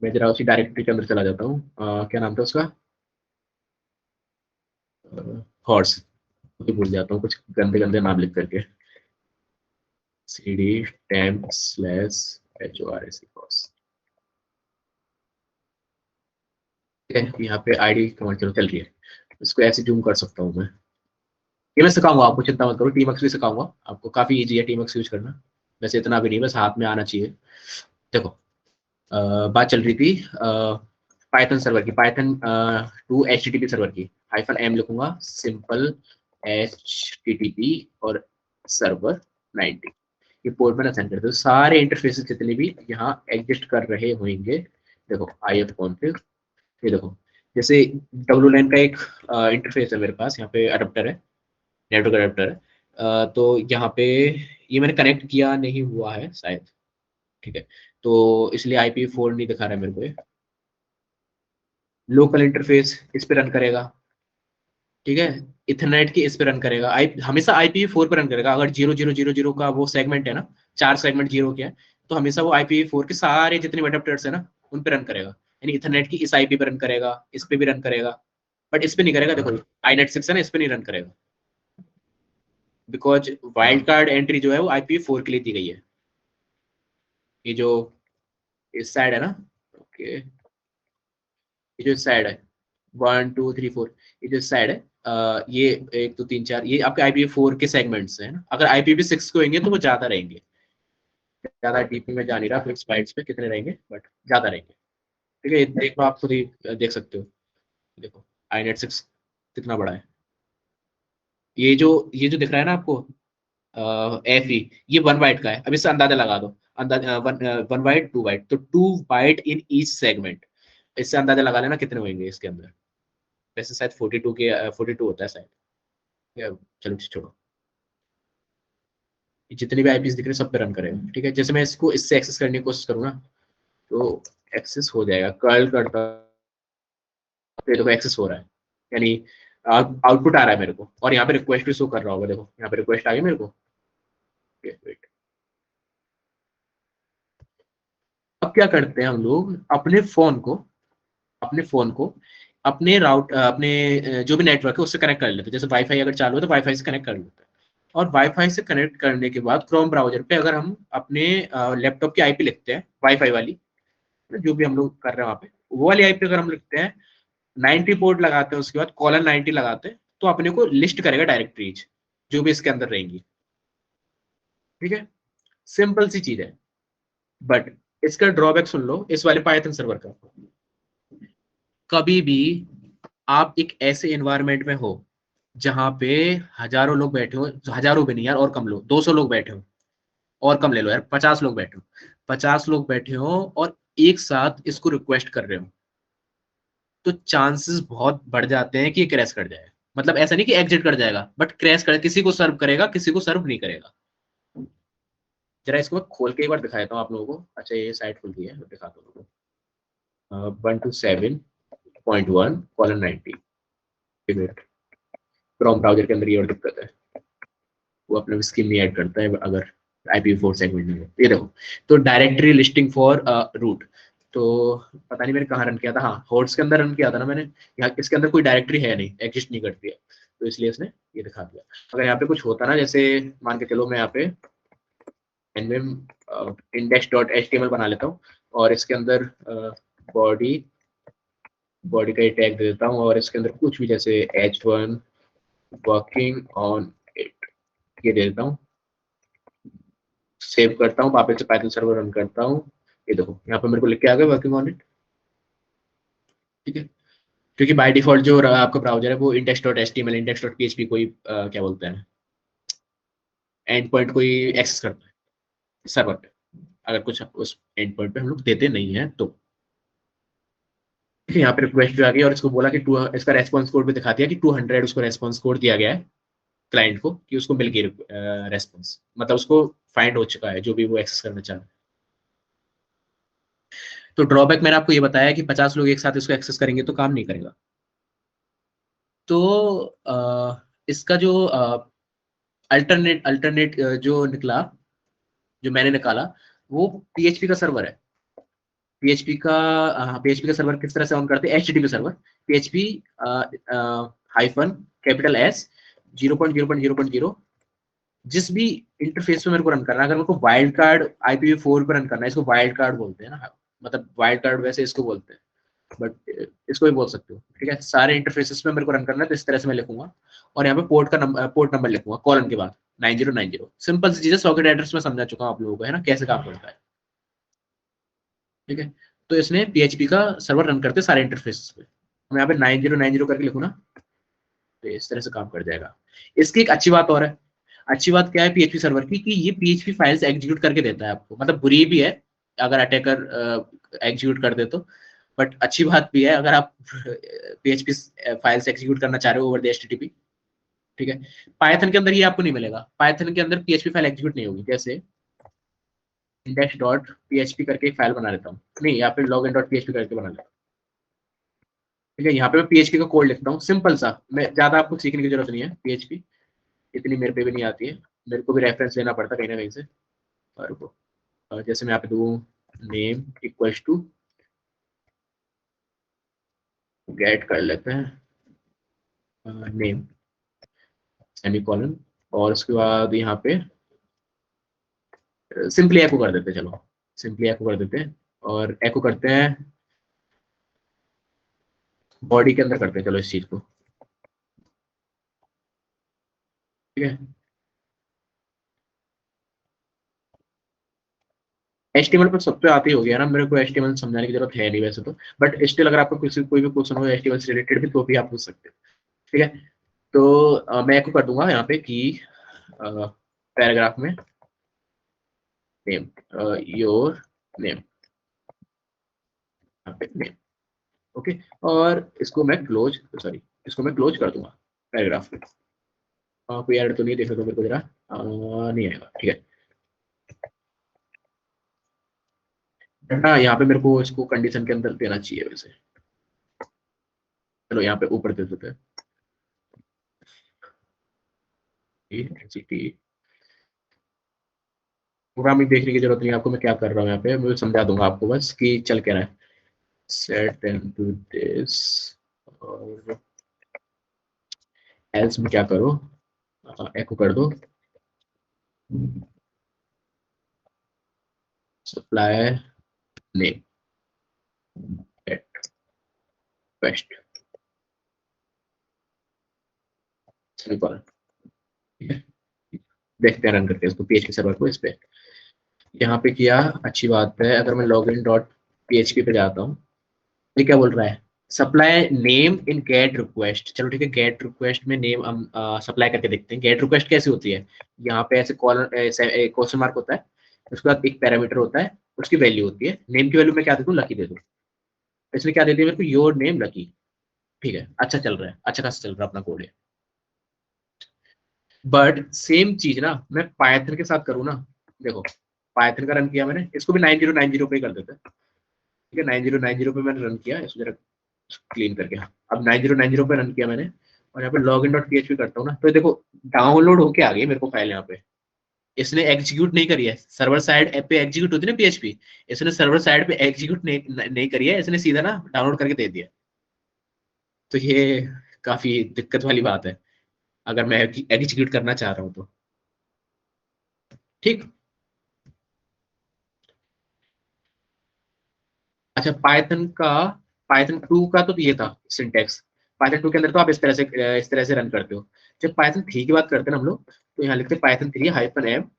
मैं जरा उसी डायरेक्टरी के अंदर चला जाता हूँ, क्या नाम था उसका, हॉर्स, भूल जाता हूँ कुछ गंदे गंदे नाम लिख करके। cd temp/hors, ठीक है, यहाँ पे आईडी कमांड चल रही है, इसको ऐसे जूम कर सकता हूँ मैं। ये मैं सिखाऊंगा आपको, चिंता मत करो, टीमक्स भी सिखाऊंगा आपको, काफी इजी है टीमक्स यूज करना। वैसे इतना भी नहीं, बस हाथ में आना चाहिए। देखो, बात चल रही थी पाइथन सर्वर की, पाइथन 2 HTTP सर्वर की। -m लिखूंगा, सिंपल HTTP और सर्वर 90, ये पोर्ट में असाइन करते हो। सारे इंटरफेसेस जितने भी यहाँ एग्जिस्ट कर रहे होंगे, देखो IF कॉन्फ़िग, ये देखो, जैसे WLAN का एक इंटरफेस है मेरे पास, यहाँ पे अडेप्टर है, नेटवर्क अडेप्टर है, तो यहाँ पे ये मैंने कनेक्ट किया नहीं हुआ है शायद, ठीक है, तो इसलिए IPv4 नहीं दिखा रहा है मेरे को ये। लोकल इंटरफेस इस पे रन करेगा, ठीक है, इथरनेट की इस पे रन करेगा, हमेशा IPv4 पे रन करेगा। अगर 0000 का वो सेगमेंट है ना, 4 सेगमेंट जीरो के हैं, तो हमेशा वो IPv4 के सारे जितने भी अडेप्टर्स है ना, उन पे रन करेगा। यानी इथरनेट की इस IP पे रन करेगा, इस पे भी रन करेगा, बट इस पे नहीं करेगा। देखो, INET6 है ना, इस पे नहीं रन करेगा, बिकॉज वाइल्ड कार्ड एंट्री जो है वो IPv4 के लिए दी गई है। ये जो इस साइड है ना, ओके, ये जो साइड है 1 2 3 4, ये जो साइड है, ये 1 2 3 4, ये आपके IPv4 के सेगमेंट्स हैं ना। अगर IPv6 के होंगे तो वो ज्यादा रहेंगे, ज्यादा डीपी में जा नहीं रहा फिक्स बाइट्स पे कितने रहेंगे, बट ज्यादा रहेंगे। ठीक है, ये देखो, आप खुद ही देख सकते हो, देखो INET6 कितना बड़ा है। ये जो दिख रहा है ना आपको, FE, ये 1 बाइट का है। अब इससे अंदाजा लगा दो, अंदाजा 1 बाइट 2 बाइट, तो 2 बाइट इन ईच सेगमेंट, इससे अंदाजा लगा लेना कितने होंगे इसके अंदर। वैसे शायद 42 होता है शायद, या चलो छोड़ो, जितने भी IPs दिख रहे हैं सब पे रन करेगा। ठीक है, जैसे मैं इसको इससे एक्सेस करने की कोशिश करूँ ना, तो एक्सेस हो जाएगा, कर्ल करता, तो देखो एक्सेस हो रहा है, यानी आउटपुट आ रहा है मेरे को, और यहाँ पे रिक्वेस्ट भी शो कर रहा होगा, देखो यहाँ पे रिक्वेस्ट आ गई मेरे को। वेट, क्या करते हैं हम लोग, अपने फोन को अपने जो भी नेटवर्क है उससे कनेक्ट कर लेते हैं। जैसे वाईफाई अगर चालू है तो वाईफाई से कनेक्ट कर लेते हैं, और वाईफाई से कनेक्ट करने के बाद क्रोम ब्राउजर पे अगर हम अपने लैपटॉप की आईपी लिखते हैं, वाईफाई वाली जो भी हम लोग कर रहे हैं वहाँ पे, वो वाली आईपी अगर हम लिखते हैं, 90 पोर्ट लगाते हैं, उसके बाद $90 लगाते हैं, तो अपने को लिस्ट करेगा डायरेक्टरीज जो भी इसके अंदर रहेंगी। ठीक है, सिंपल सी चीज है। बट इसका ड्रॉबैक सुन लो इस वाले पाइथन सर्वर का। कभी भी आप एक ऐसे एनवायरनमेंट में हो जहां पे हजारों लोग बैठे हो, हजारों भी नहीं यार, और कम लोग, 200 लोग बैठे हो, और कम ले लो यार, 50 लोग बैठे हो, 50 लोग बैठे हो और एक साथ इसको रिक्वेस्ट कर रहे हो, तो चांसेस बहुत बढ़ जाते हैं कि ये क्रैश कर जाए। मतलब ऐसा नहीं कि एग्जिट कर जाएगा, बट क्रैश कर, किसी को सर्व करेगा, किसी को सर्व नहीं करेगा। जरा इसको मैं खोल के एक बार दिखा देता हूँ आप लोगों को। अच्छा, ये साइट खुल गई है, मैं दिखाता हूँ आपको। 127.1:90 क्रोम ब्राउजर के अंदर ये और दिक्कत है, वो अपने स्कीम में ऐड करता है अगर IPv4 सेगमेंट में। ये देखो, तो डायरेक्टरी लिस्टिंग फॉर रूट, तो पता नहीं मैंने कहाँ रन किया था, हाँ होर्ड्स के अंदर रन किया था ना मैंने। यहाँ इसके अंदर कोई डायरेक्टरी है नहीं, एग्जिस्ट नहीं करती है, तो इसलिए इसने ये दिखा दिया। अगर यहाँ पे कुछ होता ना, जैसे मान के चलो मैं यहाँ पे nvim index.html बना लेता हूँ, और इसके अंदर बॉडी बॉडी का टैग दे देता हूँ, और इसके अंदर कुछ भी जैसे H1 वर्किंग ऑन इट ये दे देता हूँ, सेव करता हूँ, वापस से पाइथन सर्वर रन करता हूँ। ये देखो यहाँ पे मेरे को लिख के आ गया वर्किंग ऑन इट। ठीक है, क्योंकि बाय डिफॉल्ट जो आपका ब्राउजर है वो index.html index.php कोई क्या बोलते हैं, एंड पॉइंट कोई एक्सेस करता है सर्वर पे, अगर कुछ उस एंड पॉइंट पे हम लोग देते नहीं है तो। यहाँ पे रिक्वेस्ट भी आ गई, और इसको बोला कि इसका रेस्पॉन्स कोड भी दिखा दिया कि 200 उसको रेस्पॉन्स कोड दिया गया है क्लाइंट को, कि उसको मिल गई रेस्पॉन्स, मतलब उसको फाइंड हो चुका है जो भी वो एक्सेस करना चाह रहा है। तो ड्रॉबैक मैंने आपको ये बताया कि 50 लोग एक साथ इसको एक्सेस करेंगे तो काम नहीं करेगा। तो इसका जो अल्टरनेट अल्टरनेट जो निकला, जो मैंने निकाला, वो पीएचपी का सर्वर है। पीएचपी का सर्वर किस तरह से ऑन करते हैं, HTTP server, PHP hyphen capital S 0.0.0.0, जिस भी इंटरफेस पे मेरे को रन करना है, अगर मेरे को वाइल्ड कार्ड IPv4 पे रन करना है, इसको वाइल्ड कार्ड बोलते हैं ना, मतलब वाइल्ड कार्ड वैसे इसको बोलते हैं, बट इसको भी बोल सकते हो। ठीक है, सारे इंटरफेसेस में मेरे को रन करना है, तो इस तरह से मैं लिखूंगा, और यहाँ पे पोर्ट नंबर लिखूंगा कॉलन के बाद 9090। सिंपल सी चीजें, सॉकेट एड्रेस में समझा चुका हूँ आप लोगों को, है ना, कैसे काम करता है। ठीक है, तो इसने PHP का सर्वर रन करते सारे इंटरफेसेस पे, मैं यहाँ पे 9090 करके लिखूँ ना, तो इस तरह से काम कर जाएगा। इसकी एक अच्छी बात और है, अच्छी बात क्या है PHP सर्वर की, कि ये PHP फाइल्स एग्जीक्यूट करके देता है आपको, मतलब बुरी भी है अगर अटैकर एग्जीक्यूट कर दे तो, बट अच्छी बात भी है अगर आप PHP फाइल्स एग्जीक्यूट करना चाह रहे हो ओवर द HTTP। ठीक है, पाइथन के अंदर ये आपको नहीं मिलेगा, पाइथन के अंदर PHP फाइल एग्जीक्यूट नहीं होगी। जैसे index.php करके एक फाइल बना लेता हूँ, नहीं यहाँ पे login.php करके बना लेता हूँ। ठीक है, यहाँ पे मैं PHP का कोड लिखता हूँ सिंपल सा, मैं ज्यादा आपको सीखने की जरूरत नहीं है, PHP इतनी मेरे पे भी नहीं आती है, मेरे को भी रेफरेंस लेना पड़ता कहीं ना कहीं से। और जैसे मैं यहाँ पे दूँ नेम इक्वल्स टू, गेट कर लेते हैं नेम सेमीकोलन, और उसके बाद यहाँ पे सिंपली एको कर देते हैं, चलो सिंपली एको कर देते हैं, और एको करते हैं बॉडी के अंदर करते हैं, चलो इस चीज को। ठीक है, HTML पर सब पे आती होगी है ना, मेरे को HTML समझाने की जरूरत है नहीं वैसे तो, बट स्टिल अगर आपको किसी कोई भी क्वेश्चन हो HTML से रिलेटेड भी, तो भी आप पूछ सकते हैं। ठीक है, तो मैं एको कर दूंगा यहाँ पे कि पैराग्राफ में नेम, योर नेम, यहाँ पे नेम। ओके, और इसको मैं क्लोज, सॉरी इसको मैं क्लोज कर दूंगा पैराग्राफ में। कोई एरर तो नहीं देख रहे तो मेरे को जरा नहीं आएगा। ठीक है, हाँ यहाँ पे मेरे को इसको कंडीशन के अंदर देना चाहिए वैसे, चलो यहाँ पे ऊपर दे देते हैं प्रोग्रामिंग देखने की जरूरत नहीं है आपको, मैं क्या कर रहा हूँ यहाँ पे मैं समझा दूंगा आपको बस कि चल क्या रहा है। सेट एंड डू दिस और एल्स में क्या करो, एको कर दो supply name at waste simple. देखते हैं रन करके इसको पीएचपी सर्वर को इस पे यहाँ पे किया, अच्छी बात है। अगर मैं लॉगिन डॉट पीएचपी पे जाता हूँ, ये क्या बोल रहा है, supply name in gate request. चलो ठीक है, गेट रिक्वेस्ट में नेम हम सप्लाई करके देखते हैं। गेट रिक्वेस्ट कैसी होती है, यहाँ पे ऐसे कॉलम क्वेश्चन मार्क होता है, उसके बाद एक पैरामीटर होता है, उसकी वैल्यू होती है। नेम की वैल्यू मैं क्या दे दूँ, लकी दे दूँ। इसमें क्या दे दिया मेरे को, योर नेम लकी। ठीक है, अच्छा चल रहा है, अच्छा खासा चल रहा है अपना कोड है। बट सेम चीज ना मैं पाइथन के साथ करूँ ना, देखो पाइथन का रन किया मैंने, इसको भी 9090 पे ही कर देते हैं। ठीक है, 9090 पे मैंने रन किया, इसको जरा क्लीन करके। अब 9090 पे रन किया मैंने और यहाँ पे लॉगिन डॉट पीएचपी करता हूँ ना, तो देखो डाउनलोड होके आ गई मेरे को फाइल। यहाँ पे इसने एग्जीक्यूट नहीं करी है, सर्वर साइड ऐप पे एग्जीक्यूट होती है ना पीएचपी, इसने सर्वर साइड पे एग्जीक्यूट नहीं करी है, इसने सीधा ना डाउनलोड करके दे दिया। तो ये काफी दिक्कत वाली बात है अगर मैं एग्जीक्यूट करना चाह रहा हूँ तो। ठीक, अच्छा पाइथन 2 का तो ये था सिंटेक्स। पाइथन 2 के अंदर तो आप इस तरह से रन करते हो। जब पाइथन 3 की बात करते हैं ना हम लोग, तो यहाँ लिखते हैं पाइथन 3 -m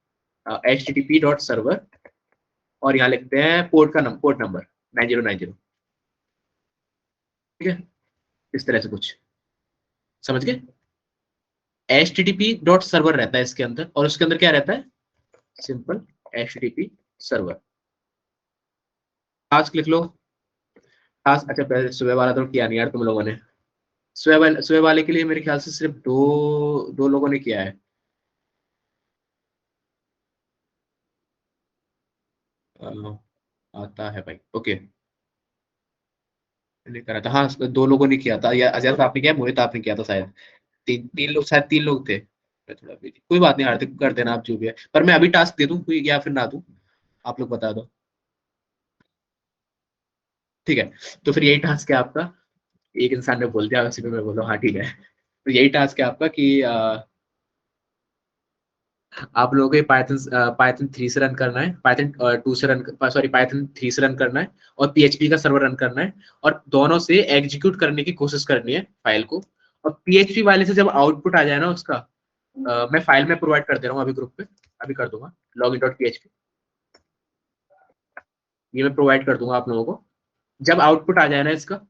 http.server और यहाँ लिखते हैं पोर्ट नंबर 9090। ठीक है, इस तरह से कुछ समझ गए। http.server रहता है इसके अंदर और उसके अंदर क्या रहता है, सिंपल http सर्वर। टास्क लिख लो, टास्क। अच्छा पहले सुबह वाला तो किया नहीं यार तुम लोगों ने। सुबह वाले के लिए मेरे ख्याल से सिर्फ दो दो लोगों ने किया है। आता है भाई, ओके। मैंने करा था, हाँ 2 लोगों ने किया था, या अजय आपने किया, मोहित आपने किया था शायद। तीन लोग, शायद 3 लोग थे। मैं थोड़ा busy। कोई बात नहीं हार्दिक, कर देना आप जो भी है, पर मैं अभी टास्क दे दूं कोई या फिर ना दूं, आप लोग बता दो। ठीक है, तो फिर यही टास्क है आपका। एक इंसान ने बोल दिया, उसी पे मैं बोला हाँ ठीक है। तो यही टास्क है आपका कि आप लोगों को पाइथन पाइथन 3 से रन करना है, पाइथन 2 से रन, सॉरी पाइथन 3 से रन करना है और पीएचपी का सर्वर रन करना है और दोनों से एग्जीक्यूट करने की कोशिश करनी है फाइल को। और पीएचपी वाले से जब आउटपुट आ जाए ना उसका, मैं फाइल में प्रोवाइड कर दे रहा हूँ अभी ग्रुप पे, अभी कर दूंगा लॉगिन डॉट पीएचपी, ये मैं प्रोवाइड कर दूंगा आप लोगों को। जब आउटपुट आ जाए ना इसका,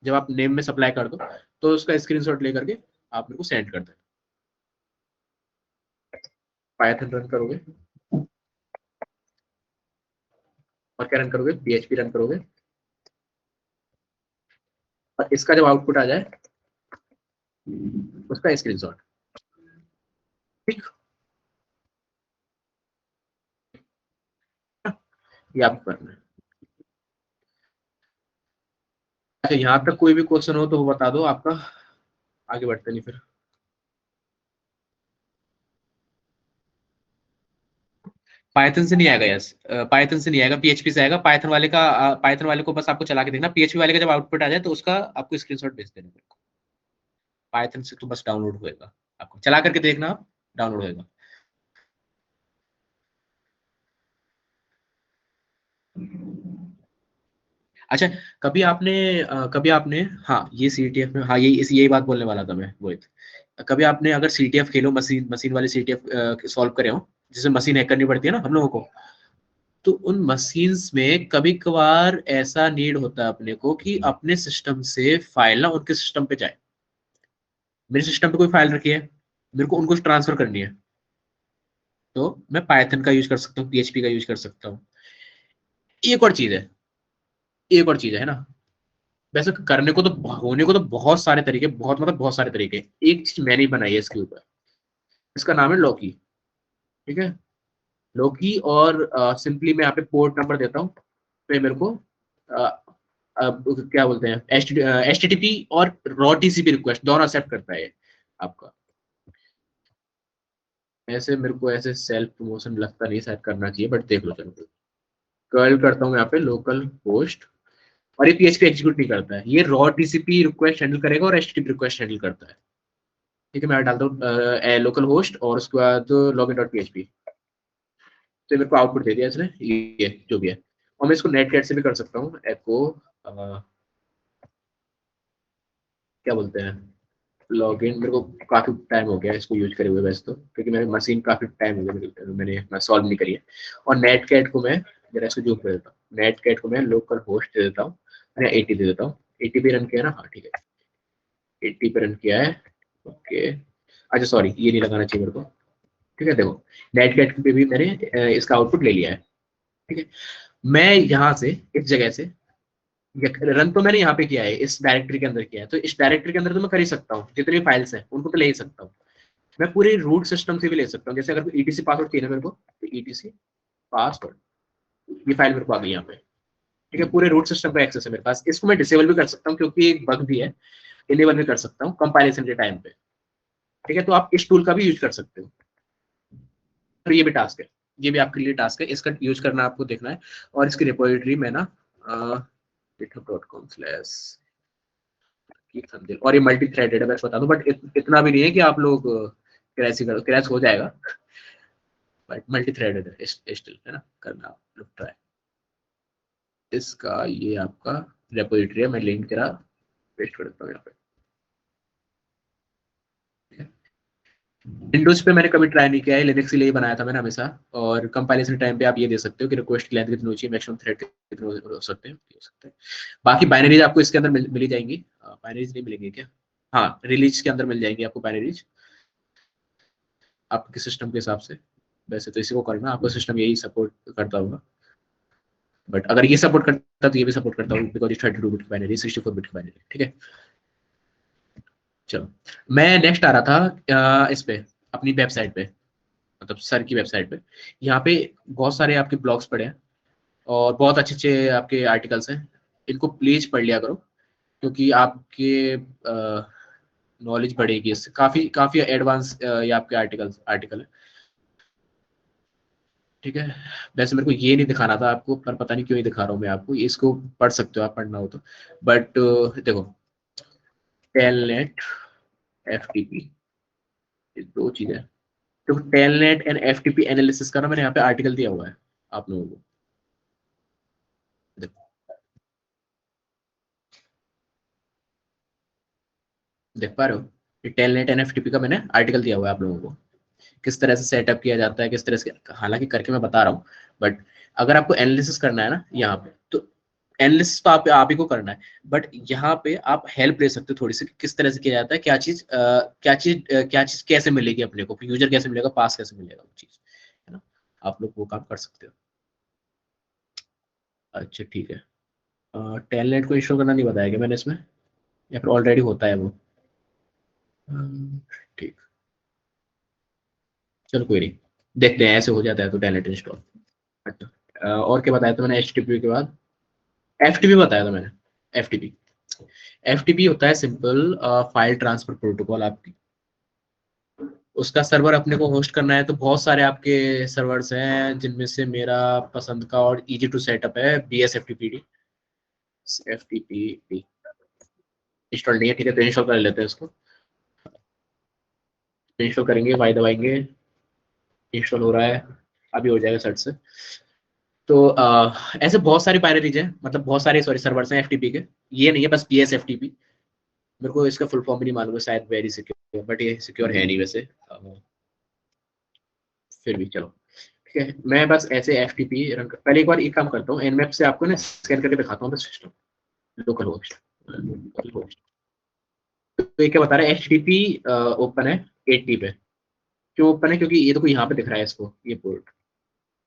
जब आप नेम में सप्लाई कर दो, तो उसका स्क्रीनशॉट लेकर के आप मेरे को सेंड कर देना। पाइथन रन करोगे और क्या रन करोगे, पीएचपी रन करोगे और इसका जब आउटपुट आ जाए उसका स्क्रीनशॉट। ठीक, ये आपको करना है। अच्छा यहाँ तक कोई भी क्वेश्चन हो तो वो बता दो आपका, आगे बढ़ते नहीं फिर। पाइथन से नहीं आएगा, यस पाइथन से नहीं आएगा, पीएचपी से आएगा। पाइथन वाले को बस आपको चला के देखना, पीएचपी वाले का जब आउटपुट आ जाए तो उसका आपको स्क्रीनशॉट भेज देना मेरे को। पाइथन से तो बस डाउनलोड होएगा, आपको चला करके देखना, आप डाउनलोड होएगा। अच्छा, कभी आपने हाँ ये सीटीएफ में, हाँ यही बात बोलने वाला था मैं मोहित। कभी आपने अगर सीटीएफ खेलो, मशीन मशीन वाले सीटीएफ सॉल्व करे हो, जिसमें मशीन हैक करनी पड़ती है ना हम लोगों को, तो उन मशीन्स में कभी कभार ऐसा नीड होता है अपने को कि अपने सिस्टम से फाइल ना उनके सिस्टम पे जाए। मेरे सिस्टम पे कोई फाइल रखी है, मेरे को उनको ट्रांसफर करनी है, तो मैं पाइथन का यूज कर सकता हूँ, पीएचपी का यूज कर सकता हूँ। एक और चीज है, एक और चीज है ना, वैसे करने को तो, होने को तो बहुत सारे तरीके, बहुत मतलब बहुत सारे तरीके। एक चीज मैंने ही बनाई है इसके ऊपर, इसका नाम है लॉकी। ठीक है, लॉकी और सिंपली मैं यहाँ पे पोर्ट नंबर देता हूँ, पे मेरे को क्या बोलते हैं, एचटीटीपी और रॉ टीसीपी रिक्वेस्ट दोनों एक्सेप्ट करता है ये आपका। ऐसे मेरे को ऐसे सेल्फ प्रमोशन लगता नहीं शायद करना चाहिए, बट देख लो चलो। कर्ल करता हूँ यहाँ पे लोकल होस्ट, और ये पीएचपी एग्जीक्यूट नहीं करता है, ये रॉ टीसीपी रिक्वेस्ट हैंडल करेगा और एचटीटीपी रिक्वेस्ट हैंडल करता है। ठीक है, मैं डालता हूँ लोकल होस्ट और उसके बाद लॉगिन डॉट पीएचपी, तो मेरे को आउटपुट दे दिया इसने, ये जो भी है। और मैं इसको नेट कैट से भी कर सकता हूँ, एको क्या बोलते हैं, लॉगिन। मेरे को काफी टाइम हो गया इसको यूज करे हुए वैसे तो, क्योंकि मेरी मशीन काफी टाइम हो गया मैं सॉल्व नहीं करी है। और नेट कैट को मैं जरा इसको जूम कर देता हूँ, नेट कैट को मैं लोकल होस्ट दे देता हूँ, या 80 दे देता हूँ। 80 पे रन किया ना, हाँ ठीक है, 80 पे रन किया है। ओके, अच्छा सॉरी ये नहीं लगाना चाहिए मेरे को। ठीक है, देखो नेट कैट पे भी मैंने इसका आउटपुट ले लिया है। ठीक है, मैं यहाँ से इस जगह से रन तो मैंने यहाँ पे किया है, इस डायरेक्टरी के अंदर किया है, तो इस डायरेक्टरी के अंदर तो मैं कर ही सकता हूँ, जितनी फाइल्स हैं उनको तो ले ही सकता हूँ। मैं पूरे रूट सिस्टम से भी ले सकता हूँ, जैसे अगर ईटीसी पासवर्ड चाहिए ना मेरे को, तो ईटीसी पासवर्ड, ये फाइल मेरे को आ गई यहाँ पे। ठीक है, पूरे रूट सिस्टम का एक्सेस है मेरे पास। इसको मैं डिसेबल भी कर सकता हूँ क्योंकि एक बग भी है, इनेबल भी कर सकता हूँ कंपाइलेशन के टाइम पे। ठीक है, तो आप इस टूल का भी यूज कर सकते हो। तो ये भी टास्क है, ये भी आपके लिए टास्क है, इसका यूज करना आपको देखना है। और इसकी रिपोजिटरी में ना github.com/, और ये मल्टी थ्रेडेड है मैं बता दूं, बट इतना भी नहीं है कि आप लोग क्रैश ही करो, क्रैश हो जाएगा, बट मल्टी थ्रेडेड है स्टिल, है ना, करना आप ट्राई। इसका ये आपका रेपोजिटरी है, मैं लिंक तेरा पेस्ट कर देता हूँ यहाँ पे। विंडोज पे मैंने कभी ट्राई नहीं किया है, लिनक्स के लिए बनाया था मैंने हमेशा। और कंपाइलेशन टाइम पे आप ये दे सकते हो कि रिक्वेस्ट की लेंथ कितनी होनी चाहिए, मैक्सिमम थ्रेड कितने हो सकते हैं, बाकी बाइनरीज आपको इसके अंदर मिल ही जाएंगी। बाइनरीज नहीं मिलेंगी क्या, हाँ रिलीज के अंदर मिल जाएंगी आपको बाइनरीज, आपके सिस्टम के हिसाब से। वैसे तो इसी को करना, आपका सिस्टम यही सपोर्ट करता होगा, बट अगर ये सपोर्ट करता तो ये भी सपोर्ट करता होगा, बिकॉज 32 बिट की बाइनरी, 64 बिट की बाइनरी। ठीक है, चलो मैं नेक्स्ट आ रहा था इस पे, अपनी वेबसाइट पे, मतलब सर की वेबसाइट पे। यहाँ पे बहुत सारे आपके ब्लॉग्स पड़े हैं और बहुत अच्छे अच्छे आपके आर्टिकल्स हैं, इनको प्लीज पढ़ लिया करो, क्योंकि आपके नॉलेज बढ़ेगी इससे, काफी काफी एडवांस ये आपके आर्टिकल है। ठीक है, वैसे मेरे को ये नहीं दिखाना था आपको, पर पता नहीं क्यों नहीं दिखा रहा हूँ मैं आपको, इसको पढ़ सकते हो आप, पढ़ना हो तो। बट देखो, टेलनेट एफटीपी, ये दो चीजें। तो टेलनेट एंड एफटीपी एनालिसिस का ना मैंने यहाँ पे आर्टिकल दिया हुआ है आप लोगों को, देखो देख पा रहे हो, टेलनेट एंड एफटीपी का मैंने आर्टिकल दिया हुआ है आप लोगों को, किस तरह से सेटअप किया जाता है, किस तरह से, हालांकि करके मैं बता रहा हूँ, बट अगर आपको एनालिसिस करना है ना यहाँ पे, तो एनालिसिस तो आप ही को करना है, बट यहाँ पे आप हेल्प ले सकते हो थोड़ी सी, किस तरह से किया जाता है, क्या चीज कैसे मिलेगी अपने को, यूजर कैसे मिलेगा, पास कैसे मिलेगा वो चीज, है ना, आप लोग वो काम कर सकते हो। अच्छा ठीक है, टेलनेट को इंस्टॉल करना नहीं बताया क्या मैंने इसमें, या फिर ऑलरेडी होता है वो। ठीक, चलो कोई नहीं, देखते हैं ऐसे हो जाता है तो टेलनेट इंस्टॉल। अच्छा, और क्या बताया था मैंने एच के बाद, एफटीपी बताया था मैंने। एफटीपी एफटीपी होता है सिंपल फाइल ट्रांसफर प्रोटोकॉल आपकी, उसका सर्वर अपने को होस्ट करना है, तो बहुत सारे आपके सर्वर्स हैं, जिनमें से मेरा पसंद का और इजी टू सेटअप है BSFTPD। एफटीपी इंस्टॉल नहीं है, ठीक है, तो इंस्टॉल कर लेते हैं इसको। इंस्टॉल करेंगे, वाई दबाएंगे, इंस्टॉल हो रहा है, अभी हो जाएगा सट से। तो ऐसे बहुत सारी बाइनरीज है, मतलब बहुत सारे सॉरी सर्वर्स हैं एफटीपी के, ये नहीं है बस BSFTP। मेरे को इसका फुल फॉर्म भी नहीं मालूम है, शायद वेरी सिक्योर, बट ये सिक्योर है नहीं वैसे, फिर भी चलो ठीक है। मैं बस ऐसे FTP रन पहले एक बार एक काम करता हूँ, Nmap से आपको ना स्कैन करके दिखाता हूँ सिस्टम, लोकल होस्ट। तो ये क्या बता रहा है, HTTP ओपन है 80 पे, क्यों ओपन है, क्योंकि ये तो कोई यहाँ पे दिख रहा है इसको, ये पोर्ट।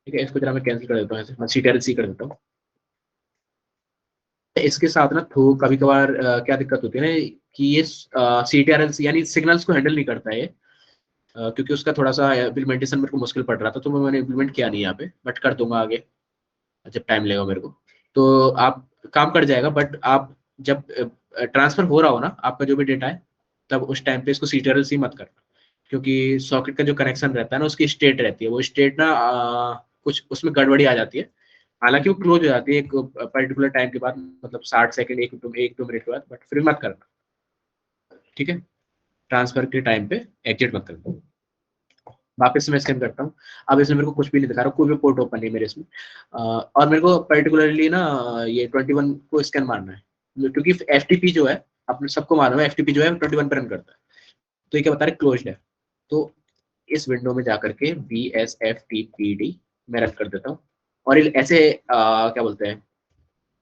ठीक है, इसको जरा मैं कैंसिल कर देता हूँ, ऐसे मैं CTRL-C कर देता हूँ। इसके साथ ना तो कभी कभार क्या दिक्कत होती है ना, कि ये CTRL-C यानी सिग्नल्स को हैंडल नहीं करता है, क्योंकि उसका थोड़ा सा इम्प्लीमेंटेशन मेरे को मुश्किल पड़ रहा था, तो मैंने इम्प्लीमेंट किया नहीं यहाँ पे, बट कर दूंगा आगे जब टाइम लगेगा मेरे को। तो आप काम कर जाएगा, बट आप जब ट्रांसफर हो रहा हो ना आपका जो भी डेटा है, तब उस टाइम पे इसको CTRL-C मत करना, क्योंकि सॉकेट का जो कनेक्शन रहता है ना उसकी स्टेट रहती है, वो स्टेट ना कुछ उसमें गड़बड़ी आ जाती है। हालांकि वो क्लोज हो जाती है एक पर्टिकुलर टाइम के बाद, मतलब 60 सेकंड, 1-2 मिनट के बाद, बट फिर मत करना, ठीक है। ट्रांसफर के टाइम पे एग्जिट मत करना। वापस से मैं स्कैन करता हूँ। अब इसमें मेरे को कुछ भी नहीं दिखा रहा, कोई भी पोर्ट ओपन नहीं मेरे इसमें। और मेरे को पर्टिकुलरली ना ये 21 को स्कैन मारना है, क्योंकि एफ जो है अपने सबको मालूम है, एफ जो है 21 पे रन करता है। तो ये क्या बता रहे क्लोज है। तो इस विंडो में जाकर के BSFTPD मैं रन कर देता हूँ। और ये ऐसे क्या बोलते हैं,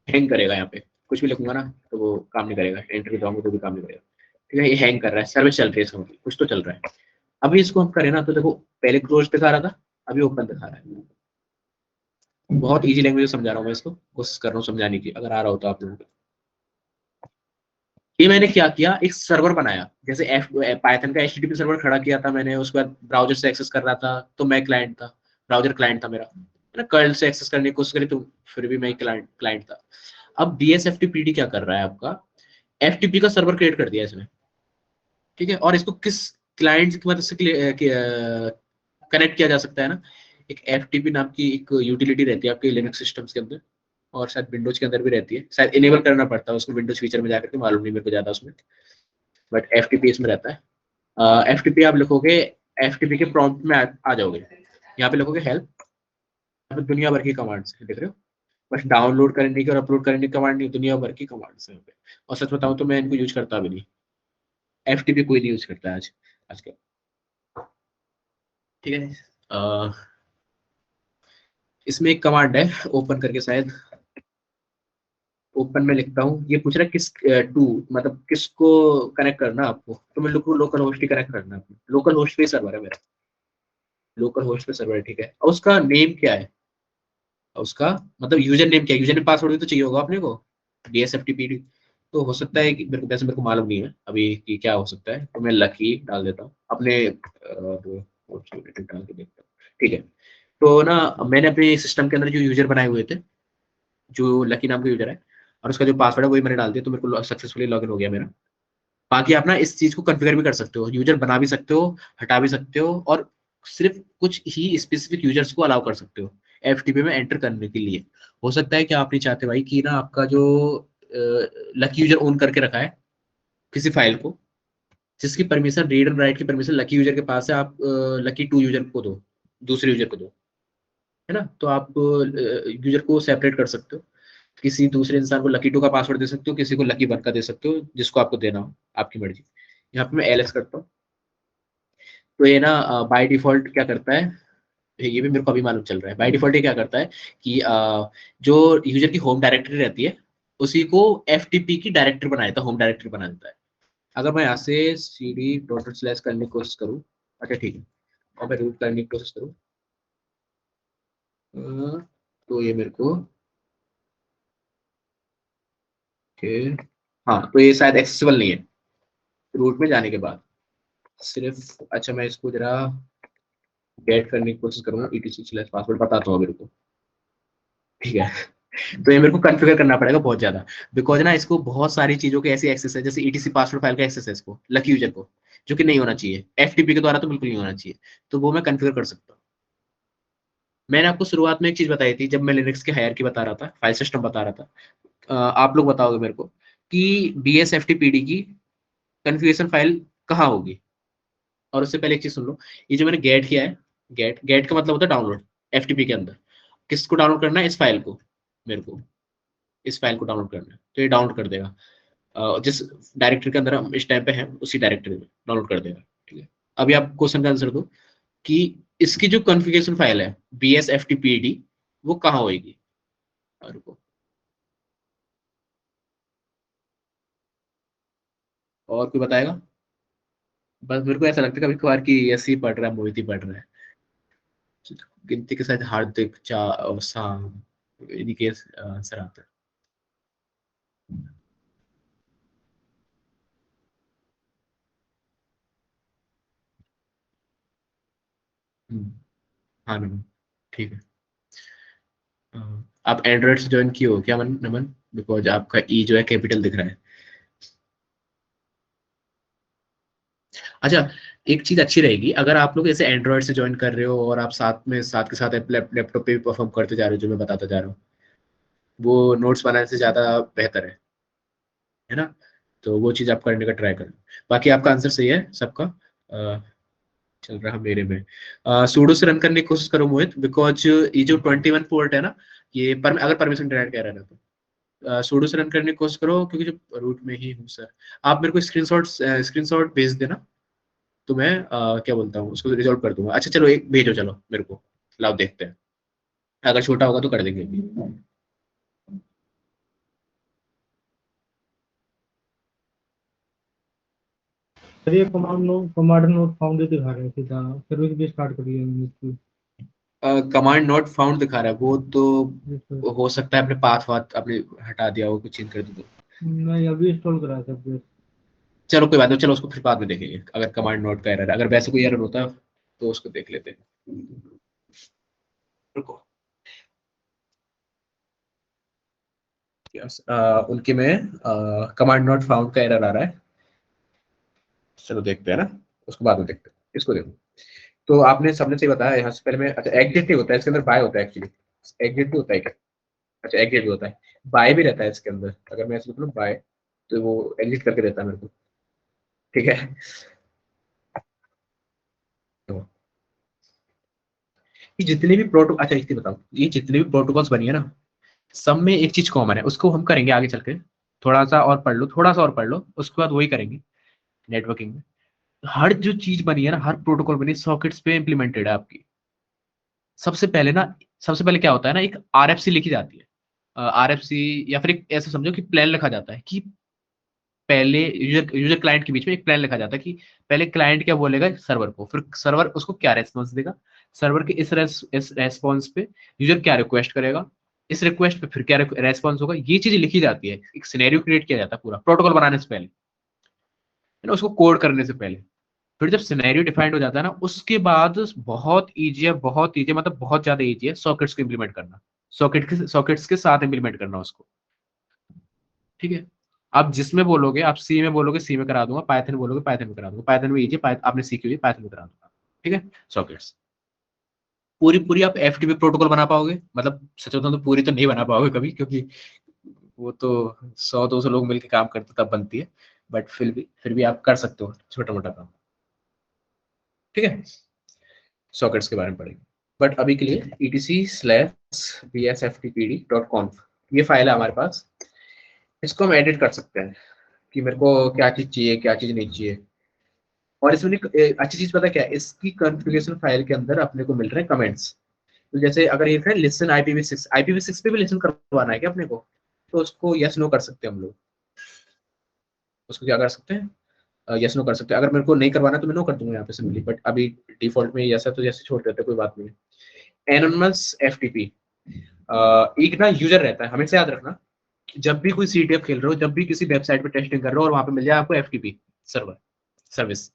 हैंग करेगा। यहाँ पे कुछ भी लिखूंगा ना तो वो काम नहीं करेगा, एंटर भी जाऊंगा तो भी काम नहीं करेगा, ठीक है। ये हैंग कर रहा है, सर्विस चल रही है इसका मतलब, कुछ तो चल रहा है। अभी इसको हम करें ना तो देखो पहले क्लोज दिखा रहा था, अभी ओपन दिखा रहा है। बहुत इजी लैंग्वेज में समझा रहा हूँ मैं इसको, कोशिश कर रहा हूँ समझाने की, अगर आ रहा हो तो आप लोगों को। ये मैंने क्या किया, एक सर्वर बनाया, जैसे पाइथन का HTTP सर्वर खड़ा किया था मैंने, उसके बाद ब्राउजर से एक्सेस कर रहा था तो मैं क्लाइंट था, ब्राउजर क्लाइंट था मेरा, मैंने कर्ल से एक्सेस करने की कोशिश करी तो फिर भी मैं क्लाइंट था। अब BSFTPD क्या कर रहा है आपका, FTP का सर्वर क्रिएट कर दिया इसने, ठीक है। और इसको किस क्लाइंट की मदद से कनेक्ट किया जा सकता है ना, एक FTP नाम की एक यूटिलिटी रहती है आपके लिनक्स सिस्टम्स के अंदर, और शायद विंडोज के अंदर भी रहती है, शायद इनेबल करना पड़ता है उसको विंडोज फीचर में जाकर के, मालूम नहीं मेरे को ज्यादा उसमें, बट FTP इसमें रहता है। FTP आप लिखोगे, FTP के प्रॉम्प्ट में आ जाओगे, यहाँ पे लिखोगे हेल्प, यहाँ पे दुनिया भर की कमांड्स है, देख रहे हो। बस डाउनलोड करने की और अपलोड करने की कमांड नहीं, दुनिया भर की कमांड्स है यहाँ पे। और सच बताऊं तो मैं इनको यूज करता भी नहीं, FTP कोई नहीं यूज करता है आजकल, ठीक है। इसमें एक कमांड है ओपन करके, शायद ओपन में लिखता हूँ, ये पूछ रहा है किस टू मतलब किसको कनेक्ट करना है आपको, तो मैं लिखूँ लोकल होस्ट ही कनेक्ट करना है आपको। लोकल होस्ट पे सर्वर है मेरा, लोकल होस्ट पे सर्वर है, ठीक है। और उसका नेम क्या है, उसका मतलब यूजर नेम क्या है, यूजर नेम पासवर्ड भी तो चाहिए होगा अपने को, BSFTPD। तो हो सकता है कि मेरे को, वैसे मेरे को मालूम नहीं है अभी कि क्या हो सकता है, तो मैं लकी डाल देता हूँ अपने डाल के देखता हूँ, ठीक है। तो ना मैंने अपने सिस्टम के अंदर जो यूजर बनाए हुए थे, जो लकी नाम का यूजर है, और उसका जो पासवर्ड है वही मैंने डाल दिया, तो मेरे को सक्सेसफुली लॉगिन हो गया मेरा। बाकी आप ना इस चीज को कॉन्फ़िगर भी कर सकते हो, यूजर बना भी सकते हो, हटा भी सकते हो, और सिर्फ कुछ ही स्पेसिफिक यूजर्स को अलाउ कर सकते हो FTP में एंटर करने के लिए। हो सकता है कि आप नहीं चाहते भाई कि ना आपका जो लकी यूजर ओन करके रखा है किसी फाइल को, जिसकी परमिशन रीड एंड राइट की परमिशन लकी यूजर के पास है, आप लकी टू यूजर को दो, दूसरे यूजर को दो, है ना। तो आप यूजर को सेपरेट कर सकते हो, किसी दूसरे इंसान को लकी टू का पासवर्ड दे सकते हो, किसी को लकी वन का दे सकते हो, जिसको आपको देना हो, आपकी मर्जी। यहाँ पे मैं LS करता हूँ, तो ये ना बाय डिफॉल्ट क्या करता है, ये भी मेरे को अभी मालूम चल रहा है। बाय डिफॉल्ट ये क्या करता है कि जो यूजर की होम डायरेक्टरी रहती है उसी को FTP की डायरेक्टरी बना देता है, होम डायरेक्टरी बना देता है। अगर मैं यहाँ से cd करने की कोशिश करूँ, अच्छा ठीक है, और मैं रूट करने की कोशिश करूँ, तो ये मेरे को okay, हाँ तो ये शायद एक्सेसिबल नहीं है रूट में जाने के बाद, सिर्फ अच्छा मैं इसको जरा गेट करने की कोशिश करूंगा, etc/पासवर्ड बताता हूँ मेरे को, ठीक है। तो ये मेरे को कॉन्फ़िगर करना पड़ेगा बहुत ज्यादा, बिकॉज ना इसको बहुत सारी चीजों के ऐसी एक्सेस है, जैसे ETC पासवर्ड फाइल का एक्सेस है इसको लकी यूजर को, जो कि नहीं होना चाहिए FTP के द्वारा, तो बिल्कुल नहीं होना चाहिए। तो वो मैं कॉन्फ़िगर कर सकता हूँ। मैंने आपको शुरुआत में एक चीज बताई थी जब मैं लिनक्स के हायरार्की बता रहा था, फाइल सिस्टम बता रहा था। आप लोग बताओगे मेरे को कि BSFTPD की कॉन्फ़िगरेशन फाइल कहाँ होगी। और उससे पहले एक चीज सुन लो, ये जो मैंने गेट किया है, गेट गेट का मतलब होता है डाउनलोड, FTP के अंदर किसको डाउनलोड करना है, इस फाइल को, मेरे को इस फाइल को डाउनलोड करना है, तो ये डाउनलोड कर देगा। जिस डायरेक्टरी के अंदर हम इस टाइम पे हैं उसी डायरेक्टरी में डाउनलोड कर देगा, ठीक है। अभी आप क्वेश्चन का आंसर दो कि इसकी जो कॉन्फ़िगरेशन फाइल है BSFTPD वो कहाँ होगी। रुको, और कोई बताएगा। बस मेरे को ऐसा लगता है कभी कभार कि ऐसे ही पढ़ रहा है, मोहित ही पढ़ रहा है। गिनती के साथ हार्दिक चा और शाम, इन्हीं के आंसर आता है। हम्म, हाँ नमन, ठीक है। आप एंड्रॉइड से ज्वाइन किए हो क्या नमन, बिकॉज आपका ई जो है कैपिटल दिख रहा है। अच्छा, एक चीज अच्छी रहेगी अगर आप लोग ऐसे एंड्रॉइड से ज्वाइन कर रहे हो और आप साथ के साथ लैपटॉप पे भी परफॉर्म करते जा रहे हो, जो मैं बताता जा रहा हूँ, वो नोट्स बनाने से ज्यादा बेहतर है ना। तो वो चीज आप करने का ट्राई करो। बाकी आपका आंसर सही है सबका। चल रहा मेरे में सूडो से रन करने की कोशिश करो मोहित, बिकॉज ये जो 21 पोर्ट है ना, ये अगर परमिशन डिनाइड कह रहा है ना, तो सूडो से रन करने की कोशिश करो, क्योंकि जो रूट में ही हूँ सर। आप मेरे को स्क्रीनशॉट भेज देना, तो मैं क्या बोलता हूँ उसको रिजॉल्व कर दूंगा। अच्छा चलो, एक भेजो चलो मेरे को, लाओ देखते हैं, अगर छोटा होगा तो कर देंगे अभी। सर ये कमांड नोट फाउंड दिखा रहे हैं सीधा, सर्विस भी स्टार्ट कर दिया मैंने इसकी। कमांड नॉट फाउंड दिखा रहा है, वो तो जी सर। हो सकता है अपने पाथ वाथ आपने हटा दिया हो, कुछ चेंज कर दिया तो। नहीं अभी इंस्टॉल करा है सब कुछ। चलो कोई बात नहीं, चलो उसको फिर बाद में देखेंगे, अगर कमांड नोट का एरर, अगर वैसे कोई एरर होता है तो उसको देख लेते हैं। रुको, उनके में कमांड नॉट फाउंड का एरर आ रहा है। चलो देखते हैं ना, उसको बाद में देखते हैं, इसको देखो। तो आपने सबने सही बताया यहाँ से पहले में। अच्छा, एग्जिट नहीं होता है इसके अंदर, बाय होता है एक्चुअली। एग्जिट भी होता है क्या? अच्छा, एग्जिट भी होता है, बाय भी रहता है इसके अंदर। अगर मैं ऐसे बोलूँ बाय, तो वो एग्जिट करके देता है मेरे को। ठीक है, तो ये जितने भी प्रोटोकॉल, अच्छा एक चीज बताओ, ये जितने भी प्रोटोकॉल्स बनी है ना, सब में एक चीज कॉमन है, उसको हम करेंगे आगे चल के। थोड़ा सा और पढ़ लो, थोड़ा सा और पढ़ लो, उसके बाद वही करेंगे नेटवर्किंग में। हर जो चीज बनी है ना, हर प्रोटोकॉल बनी सॉकेट्स पे इम्प्लीमेंटेड है आपकी। सबसे पहले ना, सबसे पहले क्या होता है ना, एक आरएफसी लिखी जाती है। आरएफसी, या फिर एक ऐसा समझो कि प्लान लिखा जाता है कि पहले यूजर क्लाइंट के बीच में एक प्लान लिखा जाता है कि पहले क्लाइंट क्या बोलेगा सर्वर को, फिर सर्वर उसको क्या रेस्पॉन्स देगा, सर्वर के इस रेस्पॉन्स पे यूजर क्या रिक्वेस्ट करेगा, इस रिक्वेस्ट पे फिर क्या रेस्पॉन्स होगा। ये चीज लिखी जाती है, एक सिनेरियो क्रिएट किया जाता है पूरा प्रोटोकॉल बनाने से पहले, है ना, उसको कोड करने से पहले। फिर जब सिनेरियो डिफाइंड हो जाता है ना, उसके बाद बहुत ईजी है, बहुत ईजी, मतलब बहुत ज्यादा ईजी है सॉकेट्स को इम्प्लीमेंट करना। सॉकेट्स के साथ इम्प्लीमेंट करना उसको। ठीक है, आप जिसमें बोलोगे, आप सी में बोलोगे सी में करा दूंगा, पाइथन बोलोगे पाइथन में करा दूंगा, पाइथन में इजी, आपने सीखी हुई पाइथन में करा दूंगा। ठीक है, सॉकेट्स पूरी पूरी आप एफटीपी प्रोटोकॉल बना पाओगे, मतलब सच बताऊं तो पूरी तो नहीं बना पाओगे कभी, क्योंकि वो तो 100-200 लोग मिलकर काम करते तब बनती है। बट फिर भी आप कर सकते हो छोटा मोटा काम। ठीक है, सॉकेट्स के बारे में पढ़ेंगे। बट अभी के लिए etc/bsftpd.conf ये फाइल है हमारे पास। इसको हम एडिट कर सकते हैं कि मेरे को क्या चीज चाहिए, क्या चीज नहीं चाहिए। और इसमें अच्छी चीज पता है क्या है? इसकी कॉन्फ़िगरेशन फाइल के अंदर अपने को मिल रहे हैं कमेंट्स। तो जैसे अगर ये है लिसन IPv6 पे भी लिसन करवाना है क्या अपने को, तो उसको यस नो कर सकते हैं हम लोग। उसको क्या कर सकते हैं, यस नो कर सकते हैं। अगर मेरे को नहीं करवाना तो मैं नो कर दूंगा यहाँ पे सिंपली, बट अभी डिफॉल्ट में यस है तो जैसे छोड़ देते हैं, कोई बात नहीं। एनोनिमस एफटीपी, एक ना यूजर रहता है, हमेशा याद रखना, जब भी कोई CTF खेल रहे हो, जब भी किसी वेबसाइट पे टेस्टिंग कर रहे हो और वहां पे मिल जाए आपको एफटीपी सर्वर सर्विस,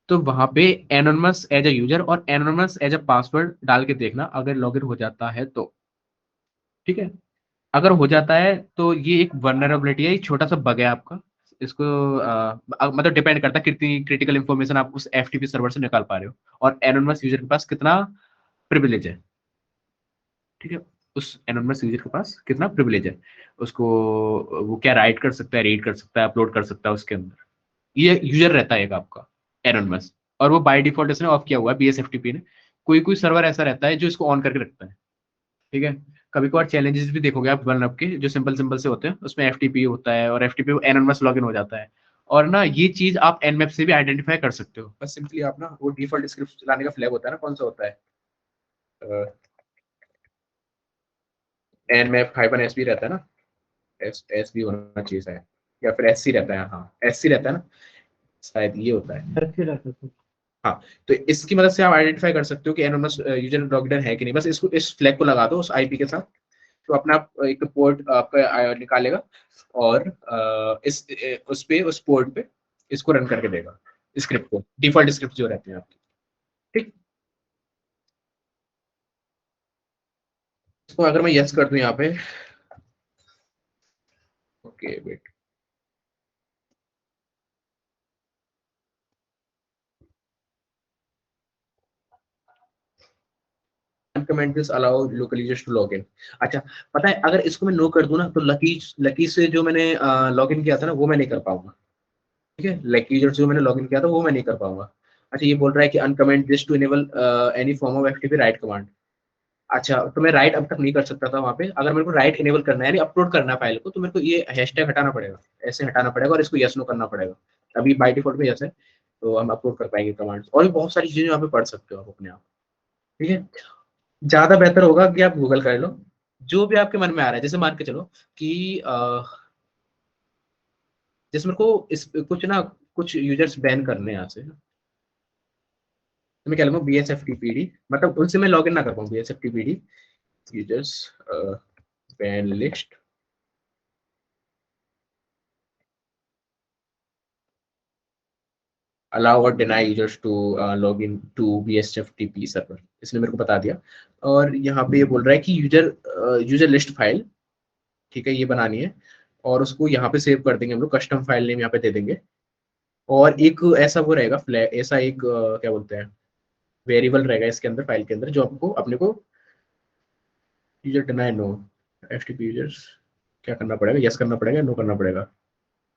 तो वहां पे एनोनिमस एज अ यूजर और एनोनिमस एज अ पासवर्ड डाल के देखना, अगर लॉगिन हो जाता है तो। ठीक है, अगर हो जाता है तो ये एक वनरेबिलिटी है, एक छोटा सा बग है आपका। इसको मतलब डिपेंड करता है कितनी क्रिटिकल इंफॉर्मेशन आप उस एफटीपी सर्वर से निकाल पा रहे हो, और एनोनिमस यूजर के पास कितना प्रिविलेज है। ठीक है, उस एनोनिमस यूजर के पास कितना प्रिविलेज है, उसको वो क्या राइट कर सकता है, रीड कर सकता है, अपलोड कर सकता है उसके अंदर। ये यूजर रहता है एक आपका एनोनिमस, और वो बाय डिफॉल्ट इसने ऑफ किया हुआ है BSFTP ने। कोई कोई सर्वर ऐसा रहता है जो इसको ऑन करके रखता है। ठीक है, कभी कभार चैलेंजेस भी देखोगे आप वन अप के, जो सिंपल सिंपल से होते हैं, उसमें एफटीपी होता है और एफटीपी एनोनिमस लॉगिन हो जाता है। और ना ये चीज आप nmap से भी आइडेंटिफाई कर सकते हो। बस सिंपली आप ना वो डिफॉल्ट स्क्रिप्ट चलाने का फ्लैग होता है ना, कौन सा होता है, nmap-sb रहता है ना, SB होना चाहिए शायद, या फिर SC रहता है, हाँ SC रहता है ना, शायद ये होता है। अच्छे रहते हैं। हाँ, तो इसकी मदद से आप आइडेंटिफाई कर सकते हो कि एनोनिमस यूजर लॉग्ड इन है कि नहीं। बस इसको इस फ्लैग को लगा दो उस आईपी के साथ, तो अपना एक पोर्ट आपका निकालेगा, और उस पे उस पोर्ट पे इसको रन करके देगा, स्क्रिप्ट को, डिफॉल्ट स्क्रिप्ट जो रहती है आपकी। ठीक, इसको अगर मैं यस कर दूं यहाँ पे, okay wait, uncomment this allow local users to log in। अच्छा पता है अगर इसको मैं नो कर दूं ना तो लकी से जो मैंने लॉगिन किया था ना वो मैं नहीं कर पाऊंगा, ठीक है। लकी यूजर से जो मैंने लॉगिन किया था वो मैं नहीं कर पाऊंगा। अच्छा ये बोल रहा है कि uncomment this to enable any form of FTP write command। अच्छा तो मैं राइट अब तक नहीं कर सकता था वहाँ पे, अगर मेरे को राइट इनेबल करना है यानी अपलोड करना है फाइल को तो मेरे को ये हैशटैग हटाना पड़ेगा, ऐसे हटाना पड़ेगा और इसको यस नो करना पड़ेगा। अभी बाय डिफॉल्ट में यस है तो हम अपलोड कर पाएंगे कमांड्स, और भी बहुत सारी चीजें यहाँ पे पढ़ सकते हो आप अपने आप, ठीक है। ज्यादा बेहतर होगा कि आप गूगल कर लो जो भी आपके मन में आ रहा है। जैसे मान के चलो कि जैसे मेरे को इस कुछ यूजर्स बैन करने हैं यहाँ से, तो मैं क्या लूंगा BSFTPD, मतलब उनसे मैं लॉगिन ना कर पाऊँ, BSFTPD users ban list allow or deny users to log in to BSFTP server, इसने मेरे को बता दिया। और यहाँ पे ये बोल रहा है कि यूजर लिस्ट फाइल, ठीक है, ये बनानी है और उसको यहाँ पे सेव कर देंगे हम लोग, कस्टम फाइल नेम यहाँ पे दे देंगे। और एक ऐसा वो रहेगा फ्लैग, ऐसा एक क्या बोलते हैं वेरिएबल रहेगा इसके अंदर, फाइल के अंदर, जो आपको अपने को user deny no FTP users क्या करना पड़ेगा, यस करना पड़ेगा, नो करना पड़ेगा,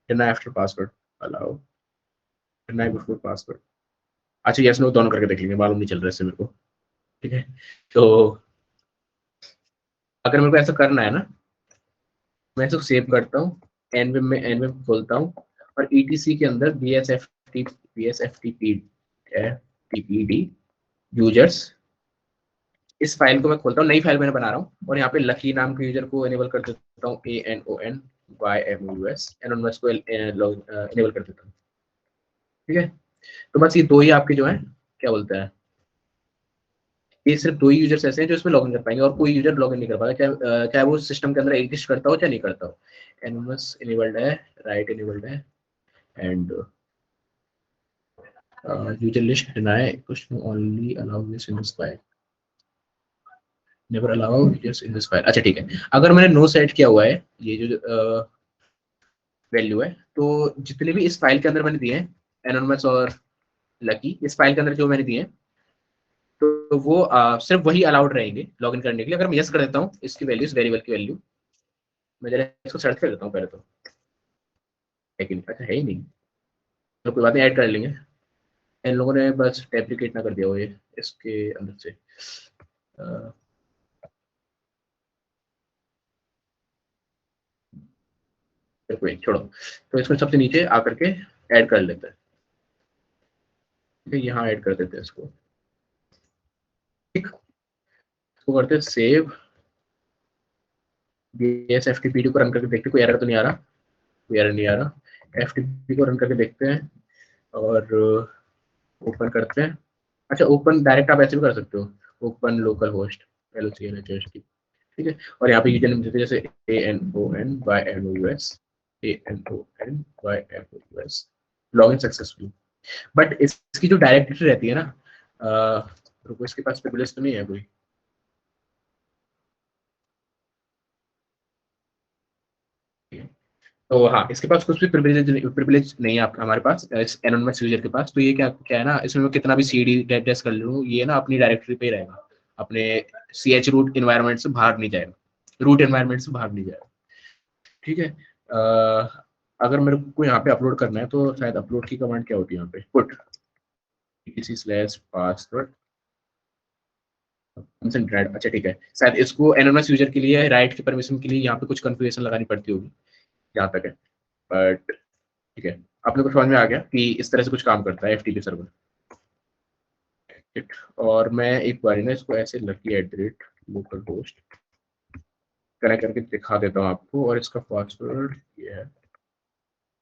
deny after password, allow deny before password. अच्छा यस नो दोनों करके देख लेंगे, मालूम नहीं चल रहा है इससे मेरे को, ठीक है। तो अगर मेरे को ऐसा करना है ना, मैं इसको सेव करता हूँ, एनवेम खोलता हूँ और ETC के अंदर BSFTPD यूजर्स, इस फाइल को मैं खोलता हूँ, नई फाइल मैंने बना रहा हूँ और यहाँ पे लकी नाम के यूजर को एनेबल कर देता हूँ, ANONYMOUS एनोनमस को एनेबल कर देता हूँ, ठीक है। तो बस ये दो ही आपके जो है क्या बोलते हैं, ये सिर्फ दो ही यूजर्स ऐसे हैं जो इसमें लॉगिन कर पाएंगे और कोई यूजर लॉगिन नहीं कर पाएगा, चाहे वो सिस्टम के अंदर एग्जिस्ट करता हो चाहे नहीं करता हो। एनोनमस इनेबल्ड है, राइट इनेबल्ड है, and user list deny only allow this in this file, never allow users in this file. अच्छा ठीक है, अगर मैंने नो सेट किया हुआ है ये जो वैल्यू है, तो जितने भी इस फाइल के अंदर मैंने दिए हैं एनोनमस और लकी, इस फाइल के अंदर जो मैंने दिए हैं तो वो सिर्फ वही अलाउड रहेंगे लॉगिन करने के लिए। अगर मैं यस कर देता हूँ इसकी वैल्यू, इस वेरिएबल की वैल्यू, मैं जरा इसको सर्च कर देता हूँ पहले तो, है कि नहीं, अच्छा है ही नहीं, तो कोई बात नहीं, ऐड कर लेंगे। इन लोगों ने बस डेप्लीकेट ना कर दिया हो ये इसके अंदर से, कोई छोड़ो, तो इसमें सबसे नीचे आकर के ऐड कर लेते हैं, ठीक है, यहाँ ऐड कर देते हैं इसको, ठीक, इसको करते हैं सेव, BSFTPD को रन करके देखते कोई एरर तो नहीं आ रहा, कोई एरर नहीं आ रहा, FTP को रन करके देखते हैं और ओपन करते हैं। अच्छा ओपन डायरेक्ट आप ऐसे भी कर सकते हो, ओपन लोकल होस्ट LOCLHOST, ठीक है। और यहाँ पे यूजर नेम देते हैं जैसे ANONYMOUS लॉगिन सक्सेसफुल। बट इसकी जो डायरेक्टरी रहती है ना, रुको इसके पास प्रिविलेज तो नहीं है कोई, तो हाँ इसके पास कुछ भी प्रिविलेज नहीं है आपका, हमारे पास इस एनोनिमस यूजर के पास। तो ये क्या क्या है ना, इसमें मैं कितना भी CD डेस कर लूँ ये ना अपनी डायरेक्टरी पे ही रहेगा, अपने CH रूट इन्वायरमेंट से बाहर नहीं जाएगा, रूट इन्वायरमेंट से बाहर नहीं जाएगा, ठीक है। अगर मेरे को यहाँ पे अपलोड करना है तो शायद अपलोड की कमांड क्या होती है यहाँ पे, पुट etc/password राइट। अच्छा ठीक है, शायद इसको एनोनिमस यूजर के लिए राइट की परमिशन के लिए यहाँ पे कुछ कन्फिगरेशन लगानी पड़ती होगी, जहाँ तक है, बट ठीक है। अपने को समझ में आ गया कि इस तरह से कुछ काम करता है FTP सर्वर, और मैं एक बार ना इसको ऐसे lucky@localhost कनेक्ट करके दिखा देता हूँ आपको, और इसका पासवर्ड ये है,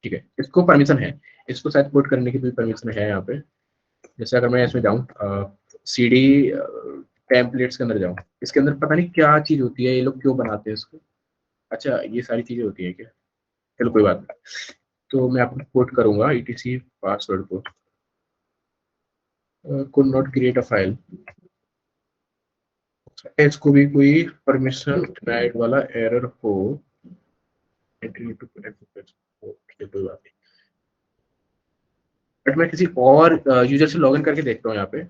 ठीक है। इसको परमिशन है, इसको शायद कोड करने की भी परमिशन है यहाँ पे। जैसे अगर मैं इसमें जाऊँ CD टेम्पलेट्स के अंदर जाऊँ, इसके अंदर पता नहीं क्या चीज़ होती है, ये लोग क्यों बनाते हैं इसको, अच्छा ये सारी चीज़ें होती है क्या, चलो कोई बात नहीं। तो मैं आपको कोड करूँगा ETC पासवर्ड को, could not create a file, इसको भी कोई परमिशन डिनाइड वाला एरर हो, कोई बात नहीं, बट मैं किसी और यूजर से लॉगिन करके देखता हूँ यहाँ पे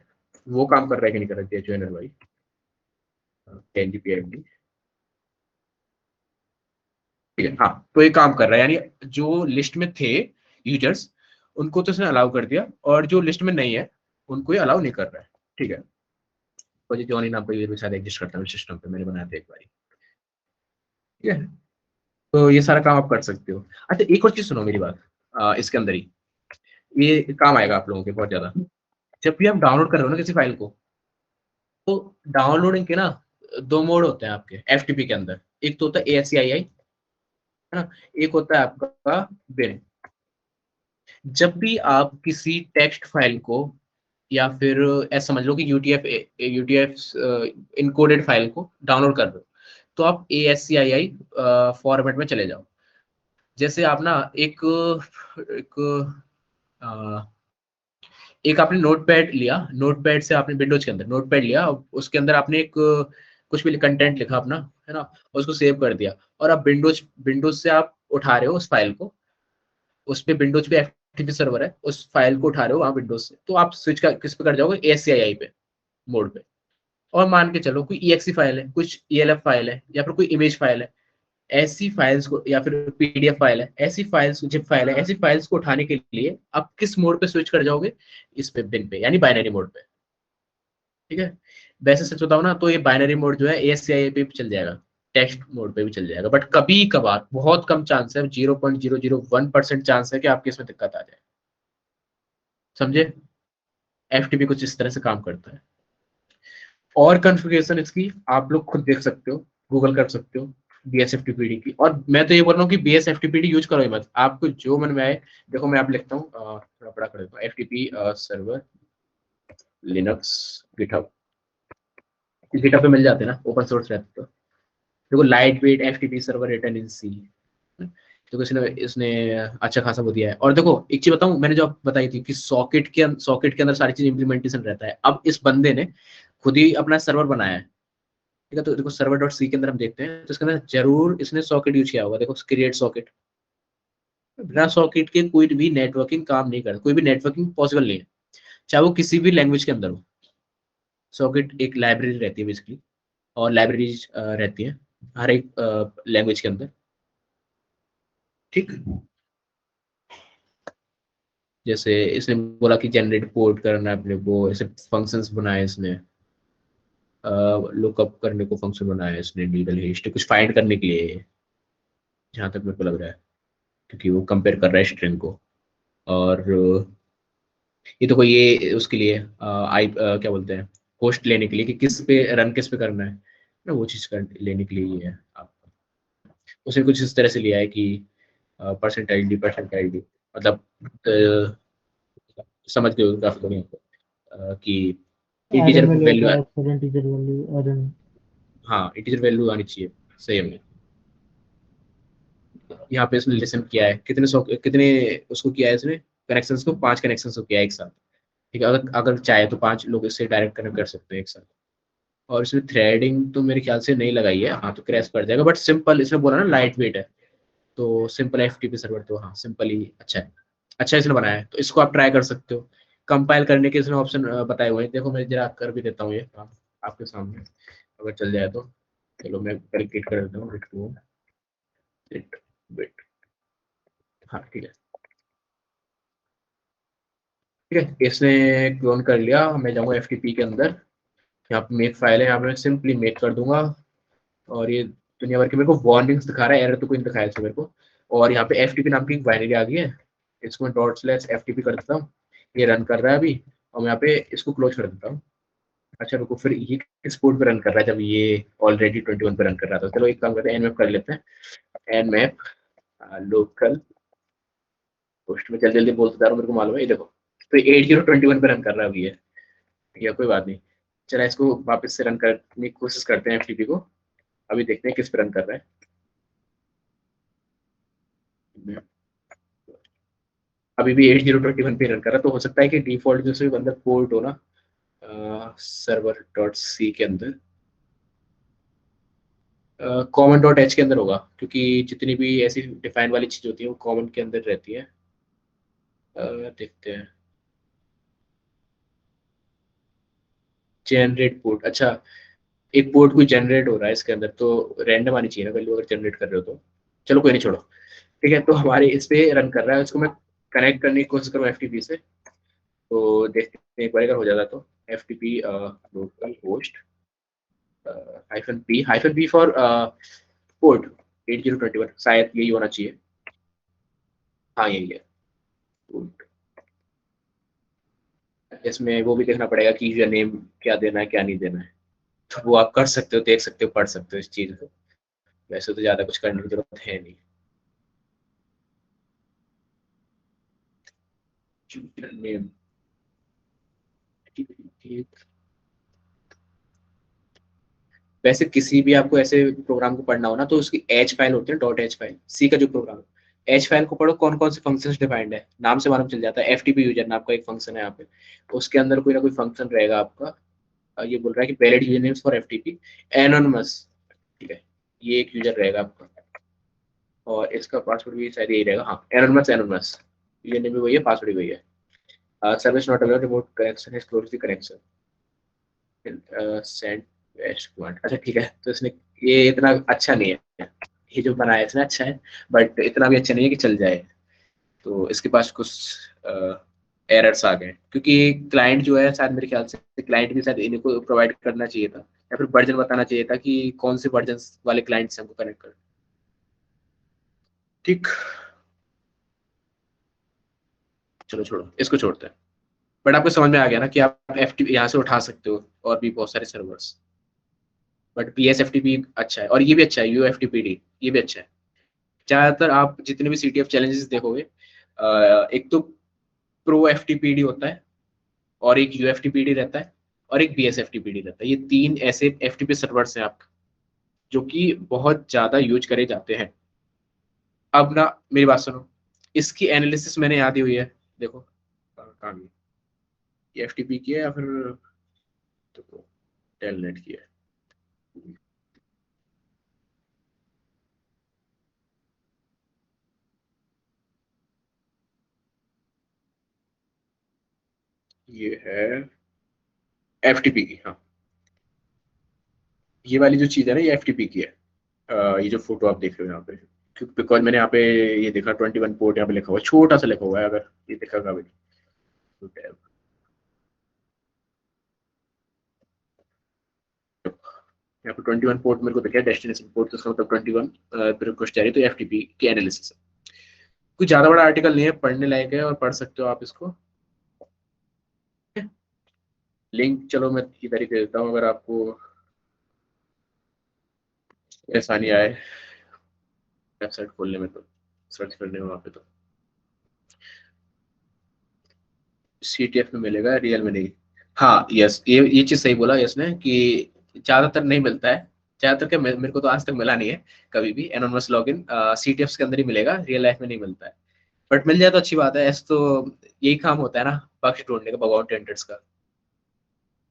वो काम कर रहा है कि नहीं कर रहा है, JNL भाई। 10 GBIMD, ठीक है। हाँ, तो ये काम कर रहा है, यानी जो लिस्ट में थे यूजर्स उनको तो इसने अलाउ कर दिया, और जो लिस्ट में नहीं है उनको ये अलाउ नहीं कर रहा है, ठीक है। तो ये जॉनी नाम का यूजर भी शायद एग्जिस्ट करता है सिस्टम पे, मैंने बनाया था एक बार, ठीक है। तो ये सारा काम आप कर सकते हो। अच्छा, एक और चीज सुनो मेरी बात, इसके अंदर ही ये काम आएगा आप लोगों के बहुत ज्यादा। जब भी आप डाउनलोड कर रहे हो ना किसी फाइल को, तो डाउनलोडिंग के ना दो मोड होते हैं आपके एफटीपी के अंदर। एक तो होता है ASCII, है ना, एक होता है आपका बिन। जब भी आप किसी टेक्स्ट फाइल को, या फिर ऐसा समझ लो कि यूटीएफ इनकोडेड फाइल को डाउनलोड कर रहे हो, तो आप ASCII फॉर्मेट में चले जाओ। जैसे आप ना एक अ, एक आपने नोटपैड लिया, नोटपैड से आपने विंडोज के अंदर नोटपैड लिया, उसके अंदर आपने एक कुछ भी कंटेंट लिखा अपना, है ना, और उसको सेव कर दिया, और अब विंडोज विंडोज से आप उठा रहे हो उस फाइल को, उस पे विंडोज पे एफटीपी सर्वर है, उस फाइल को उठा रहे हो वहां विंडोज से, तो आप स्विच का किस पे कर जाओगे, ASCII पे मोड पे। और मान के चलो कोई EXE फाइल है, कुछ ELF फाइल है, या फिर कोई इमेज फाइल है, ऐसी फाइल्स को, या फिर PDF फाइल है, ऐसी फाइल्स, जिप फाइल है, ऐसी फाइल्स को उठाने के लिए आप किस मोड पे स्विच कर जाओगे, इस पे बिन पे, यानी बाइनरी मोड पे, ठीक है। वैसे सच बताओ ना, तो ये बाइनरी मोड जो है ASCII पे भी चल जाएगा, टेक्स्ट मोड पे भी चल जाएगा, बट कभी कभार बहुत कम चांस है, 0.001% चांस है कि आपके इसमें दिक्कत आ जाए, समझे। FTP कुछ इस तरह से काम करता है। और कॉन्फ़िगरेशन इसकी आप लोग खुद देख सकते हो, गूगल कर सकते हो BSFTPD की। और मैं तो ये बोल रहा हूँ कि BSFTPD यूज करो ही मत, आपको जो मन में आए। देखो मैं आप लिखता हूँ, थोड़ा बड़ा कर देता हूँ, FTP server Linux GitHub, GitHub पे मिल जाते हैं ना, ओपन सोर्स रहते तो। देखो lightweight FTP server written in C, तो इसने इसने अच्छा खासा वो दिया है। और देखो एक चीज बताऊं, मैंने जो आप बताई थी कि सॉकेट के अंदर सारी चीज इंप्लीमेंटेशन रहता है, अब इस बंदे ने खुद ही अपना सर्वर बनाया है, ठीक है। तो देखो सर्वर डॉट सी के अंदर हम देखते हैं, तो इसके अंदर जरूर इसने सॉकेट यूज किया होगा। देखो क्रिएट सॉकेट, बिना सॉकेट के कोई भी नेटवर्किंग काम नहीं करता, कोई भी नेटवर्किंग पॉसिबल नहीं है, चाहे वो किसी भी लैंग्वेज के अंदर हो। सॉकेट एक लाइब्रेरी रहती है बेसिकली, और लाइब्रेरीज रहती है हर एक लैंग्वेज के अंदर, ठीक। जैसे इसने बोला कि जनरेट पोर्ट करना है अपने को, ऐसे फंक्शंस बनाए इसने, लुकअप करने को फंक्शन बनाया है इसने, नीडल हिस्ट्री कुछ फाइंड करने के लिए, जहाँ तक मेरे को लग रहा है, क्योंकि वो कंपेयर कर रहा है स्ट्रिंग को। और ये तो कोई ये उसके लिए क्या बोलते हैं, होस्ट लेने के लिए, कि किस पे रन किस पे करना है ना, वो चीज़ कर लेने के लिए ये है आपका। उसने कुछ इस तरह से लिया है कि परसेंट ID मतलब समझ गए होंगे काफी लोग कि इंटीजर RML वैल्यू, होता है, एक्सेलेंट टीचर वैल्यू RML। हाँ इंटीजर वैल्यू आनी चाहिए, सही हमने यहाँ पे इसने लिसन किया है, कितने उसको किया है इसने, कनेक्शंस को 5 कनेक्शंस को किया है एक साथ, ठीक है। अगर अगर चाहे तो 5 लोग इससे डायरेक्ट कनेक्ट कर सकते हैं एक साथ। और इसमें थ्रेडिंग तो मेरे ख्याल से नहीं लगाई है, हाँ तो क्रैश कर जाएगा, बट सिंपल इसने बोला ना लाइट वेट है, तो सिंपल FTP सर्वर, तो हाँ सिंपल ही अच्छा है, अच्छा इसने बनाया है, तो इसको आप ट्राई कर सकते हो। कंपाइल करने के इसने ऑप्शन बताए हुए हैं, देखो मैं जरा कर भी देता हूँ ये काम आपके सामने, अगर चल जाए तो। चलो मैं कैलकुलेट कर देता हूँ, वेट, हाँ ठीक है, ठीक है। इसने क्लोन कर लिया, मैं जाऊँगा FTP के अंदर, यहाँ पे मेक फाइल है, यहाँ पे मैं सिंपली मेक कर दूंगा। और ये दुनिया भर के मेरे को वार्निंग्स दिखा रहा है, एरर तो कोई नहीं दिखाया इसमें मेरे को। और यहाँ पे FTP नाम की एक बाइनरी आ गई है, इसको मैं ./FTP कर देता हूँ, ये रन कर रहा है अभी, और मैं यहाँ पे इसको क्लोज कर देता हूँ। अच्छा रुको, फिर ये किस पोर्ट पे रन कर रहा है जब ये ऑलरेडी 21 पे रन कर रहा था। चलो एक काम करते हैं, nmap कर लेते हैं, nmap लोकल होस्ट में, जल्दी जल्दी बोलते जा रहा हूँ, मेरे को मालूम है, ये देखो तो 8021 पे रन कर रहा है अभी ये, या कोई बात नहीं। चला इसको वापस से रन करने की कोशिश करते हैं FTP को, अभी देखते हैं किस पे रन कर रहा है। अभी भी 8021 पे रन कर रहा है, तो हो सकता है कि डिफॉल्ट जो से अंदर पोर्ट हो ना, सर्वर डॉट सी के अंदर, कॉमन डॉट एच के अंदर होगा, क्योंकि जितनी भी ऐसी डिफाइन वाली चीज होती है वो कॉमन के अंदर रहती है। देखते हैं, जनरेट पोर्ट, अच्छा एक पोर्ट कोई जनरेट हो रहा है इसके अंदर, तो रैंडम आनी चाहिए ना वैल्यू अगर जनरेट कर रहे हो तो। चलो कोई नहीं, छोड़ो। ठीक है, तो हमारे इस पे रन कर रहा है, उसको मैं कनेक्ट करने की कोशिश करूँ FTP से, तो देखते हैं एक बार अगर हो जाता तो। FTP local host -p for port 8021, शायद यही होना चाहिए। हाँ यही है पोर्ट। इसमें वो भी देखना पड़ेगा कि यूजर नेम क्या देना है क्या नहीं देना है, तो वो आप कर सकते हो, देख सकते हो, पढ़ सकते हो इस चीज को। वैसे तो ज्यादा कुछ करने की जरूरत है नहीं। यूजर नेम, वैसे किसी भी आपको ऐसे प्रोग्राम को पढ़ना हो ना, तो उसकी एच फाइल होती है, डॉट एच फाइल, सी का जो प्रोग्राम है, एच फाइल को पढ़ो, कौन कौन से फंक्शंस डिफाइंड है, नाम से मालूम चल जाता है। FTP यूजर नाम का एक फंक्शन है यहाँ पे, उसके अंदर कोई ना कोई फंक्शन रहेगा आपका। ये बोल रहा है कि valid user names for FTP anonymous. ठीक है, ये एक यूजर रहेगा आपका, और इसका पासवर्ड भी शायद यही रहेगा। हाँ, एनोनिमस एनोनिमस, यूजर नेम भी वही है, पासवर्ड भी वही है। Service not available, remote connection है, close the connection, send west command. अच्छा ठीक है, तो इसने ये इतना अच्छा नहीं है, ये जो बनाया है इसने अच्छा है, बट इतना भी अच्छा नहीं है कि चल जाए। तो इसके पास कुछ एरर्स आ गए, क्योंकि क्लाइंट जो है शायद, मेरे ख्याल से क्लाइंट भी शायद इन्हीं को प्रोवाइड करना चाहिए था, या फिर वर्जन बताना चाहिए था कि कौन से वर्जन वाले क्लाइंट से हमको कनेक्ट कर। ठीक, चलो छोड़ो, इसको छोड़ते हैं। बट आपको समझ में आ गया ना कि आप FTP यहाँ से उठा सकते हो, और भी बहुत सारे सर्वर्स। बट PSFTP अच्छा है, और ये भी अच्छा है, UFTPD ये भी अच्छा है। ज्यादातर आप जितने भी CTF चैलेंजेस देखोगे, एक तो प्रो FTPD होता है, और एक UFTPD रहता है, और एक BSFTPD रहता है। ये तीन ऐसे FTP सर्वर्स हैं आप, जो कि बहुत ज्यादा यूज करे जाते हैं। अब ना मेरी बात सुनो, इसकी एनालिसिस मैंने याद ही हुई है। देखो कहाँ गई, ये FTP की है या फिर तो टेलनेट की है। ये है FTP की, हाँ। ये वाली जो चीज है ना, ये FTP की है। ये जो फोटो आप देख रहे हो यहाँ पे, बिकॉज मैंने यहाँ पे ये देखा 21 पोर्ट यहाँ पे लिखा हुआ है, छोटा सा लिखा हुआ है, अगर ये दिखेगा भी तो टैब। यहाँ पे 21 पोर्ट मेरे को दिखा है, डेस्टिनेशन पोर्ट, तो इसका मतलब 21 रिक्वेस्ट जा रही है, तो FTP की एनालिसिस है। कुछ ज्यादा बड़ा आर्टिकल नहीं है, पढ़ने लायक है, और पढ़ सकते हो आप इसको। लिंक चलो मैं इधर ही दे देता हूँ, अगर आपको आसानी आए वेबसाइट खोलने में, तो सर्च करने में वहाँ पे, तो CTF में मिलेगा, रियल में नहीं। हाँ यस, ये चीज सही बोला यस ने, कि ज्यादातर नहीं मिलता है। ज्यादातर क्या, मेरे को तो आज तक मिला नहीं है कभी भी एनोनिमस लॉगिन। CTF के अंदर ही मिलेगा, रियल लाइफ में नहीं मिलता है। बट मिल जाए तो अच्छी बात है, ऐसे तो यही काम होता है ना, पक्ष ढूंढने का, बगाउट टेंडर्स का,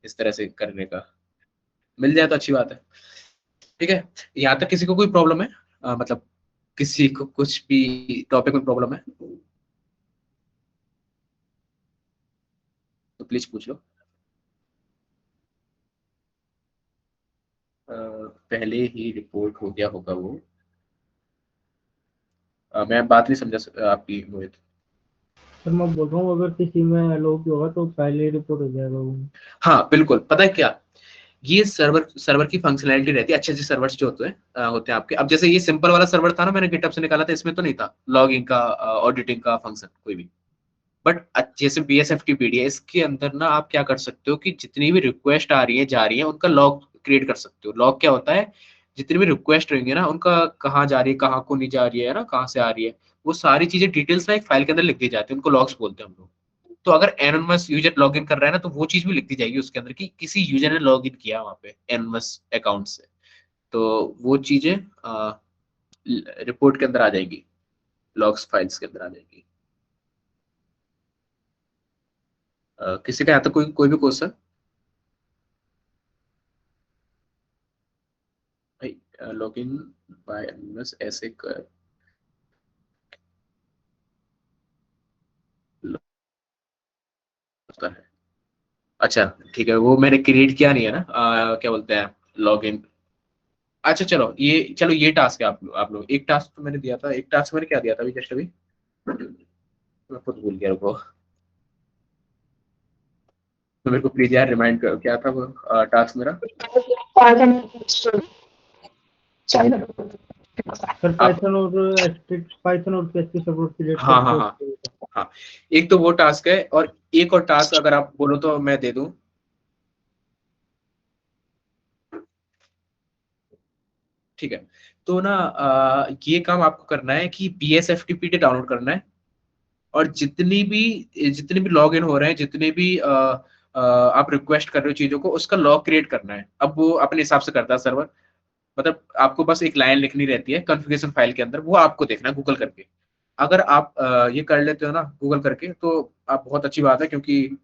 इस तरह से करने का। मिल जाए तो अच्छी बात है। ठीक है, यहाँ तक किसी को कोई प्रॉब्लम है? मतलब किसी को कुछ भी टॉपिक में प्रॉब्लम है तो प्लीज पूछ लो। पहले ही रिपोर्ट हो गया होगा वो। मैं बात नहीं समझा आपकी, मोहित। सर मैं बोल रहा हूँ अगर किसी में अलाउ भी होगा तो पहले रिपोर्ट हो जाएगा वो। हाँ बिल्कुल, पता है क्या, ये सर्वर सर्वर की फंक्शनैलिटी रहती है। अच्छे अच्छे सर्वर्स जो होते हैं आपके। अब जैसे ये सिंपल वाला सर्वर था ना, मैंने गिटहब से निकाला था, इसमें तो नहीं था लॉगिंग का, ऑडिटिंग का फंक्शन कोई भी। बट जैसे BSFTPD है, इसके अंदर ना आप क्या कर सकते हो कि जितनी भी रिक्वेस्ट आ रही है जा रही है, उनका लॉग क्रिएट कर सकते हो। लॉग क्या होता है, जितनी भी रिक्वेस्ट रहेंगे ना, उनका कहाँ जा रही है, कहाँ को नहीं जा रही है ना, कहाँ से आ रही है, वो सारी चीजें डिटेल्स में एक फाइल के अंदर लिख दी जाती है, उनको लॉग्स बोलते हैं हम लोग। तो अगर एनोनिमस यूजर लॉगिन कर रहा है ना, तो वो चीज भी लिख दी जाएगी उसके अंदर कि किसी यूजर ने लॉगिन किया वहां पे एनोनिमस अकाउंट से। तो वो चीजें रिपोर्ट के अंदर आ जाएगी, लॉग्स फाइल्स के अंदर आ जाएगी। किसी का यहाँ तक कोई कोई भी क्वेश्चन? भाई लॉगिन बाय एनोनिमस ऐसे कर होता है। अच्छा ठीक है, वो मैंने क्रिएट किया नहीं है ना, क्या बोलते हैं, लॉग इन। अच्छा चलो ये टास्क है आप लोग एक टास्क तो मैंने दिया था, एक टास्क मैंने क्या दिया था अभी जस्ट अभी मैं खुद भूल गया, रुको तो मेरे को प्लीज यार रिमाइंड करो क्या था वो टास्क मेरा। सर पाइथन और PHP सपोर्ट के लिए हाँ हाँ हाँ हाँ, एक तो वो टास्क है और एक और टास्क अगर आप बोलो तो मैं दे दूं। ठीक है, तो ना ये काम आपको करना है कि BSFTPT डाउनलोड करना है और जितनी भी लॉग इन हो रहे हैं, जितने भी आप रिक्वेस्ट कर रहे हो चीजों को, उसका लॉग क्रिएट करना है। अब वो अपने हिसाब से करता है सर्वर, मतलब आपको बस एक लाइन लिखनी रहती है कॉन्फ़िगरेशन फाइल के अंदर, वो आपको देखना है गूगल करके। अगर आप ये कर लेते हो ना गूगल करके तो आप बहुत अच्छी बात है, क्योंकि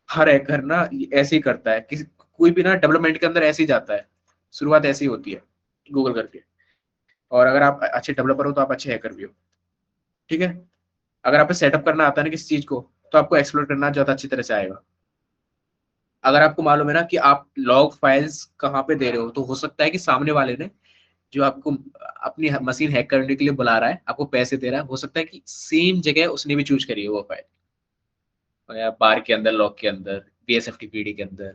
हर हैकर ना ऐसे ही करता है, किसी कोई भी ना डेवलपमेंट के अंदर ऐसे ही जाता है, शुरुआत ऐसी ही होती है गूगल करके। और अगर आप अच्छे डेवलपर हो तो आप अच्छे हैकर भी हो, ठीक है। अगर आपको सेटअप करना आता है ना किसी चीज को, तो आपको एक्सप्लोर करना ज्यादा अच्छी तरह से आएगा। अगर आपको मालूम है ना कि आप लॉग फाइल्स कहाँ पे दे रहे हो, तो हो सकता है कि सामने वाले ने जो आपको अपनी मशीन हैक करने के लिए बुला रहा है, आपको पैसे दे रहा है, हो सकता है कि सेम जगह उसने भी चूज करी है वो फाइल, या बार के अंदर, लॉग के अंदर, BSFTPD के अंदर,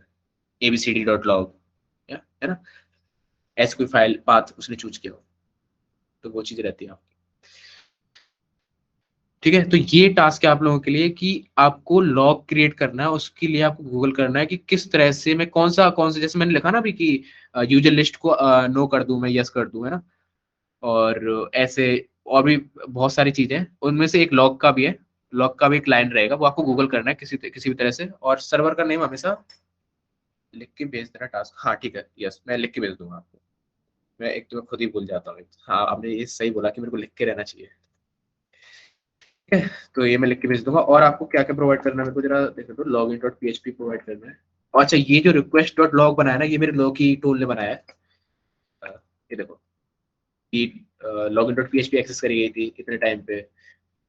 abcd.log, है ना, ऐसी कोई फाइल पाथ उसने चूज किया हो, तो वो चीज रहती है आपकी। ठीक है, तो ये टास्क है आप लोगों के लिए कि आपको लॉग क्रिएट करना है, उसके लिए आपको गूगल करना है कि किस तरह से मैं कौन सा जैसे मैंने लिखा ना अभी कि यूजर लिस्ट को नो कर दूं, मैं यस कर दूं, है ना। और ऐसे और भी बहुत सारी चीजें हैं, उनमें से एक लॉग का भी है। लॉग का भी एक लाइन रहेगा, वो आपको गूगल करना है किसी भी तरह से, और सर्वर का नेम हमेशा लिख के भेज देना टास्क। हाँ ठीक है, यस मैं लिख के भेज दूंगा आपको। मैं एक तो मैं खुद ही भूल जाता हूँ। हाँ आपने ये सही बोला कि मेरे को लिख के रहना चाहिए। ठीक है, तो ये मैं लिख के भेज दूंगा। और आपको क्या क्या प्रोवाइड करना है मेरे को जरा देखो, तो log in dot PHP provide करना है। और अच्छा, ये जो रिक्वेस्ट डॉट लॉग बनाया ना, ये मेरे लॉग की टूल ने बनाया है। अ, ये देखो, कि log in dot PHP access करी गई थी कितने टाइम पे,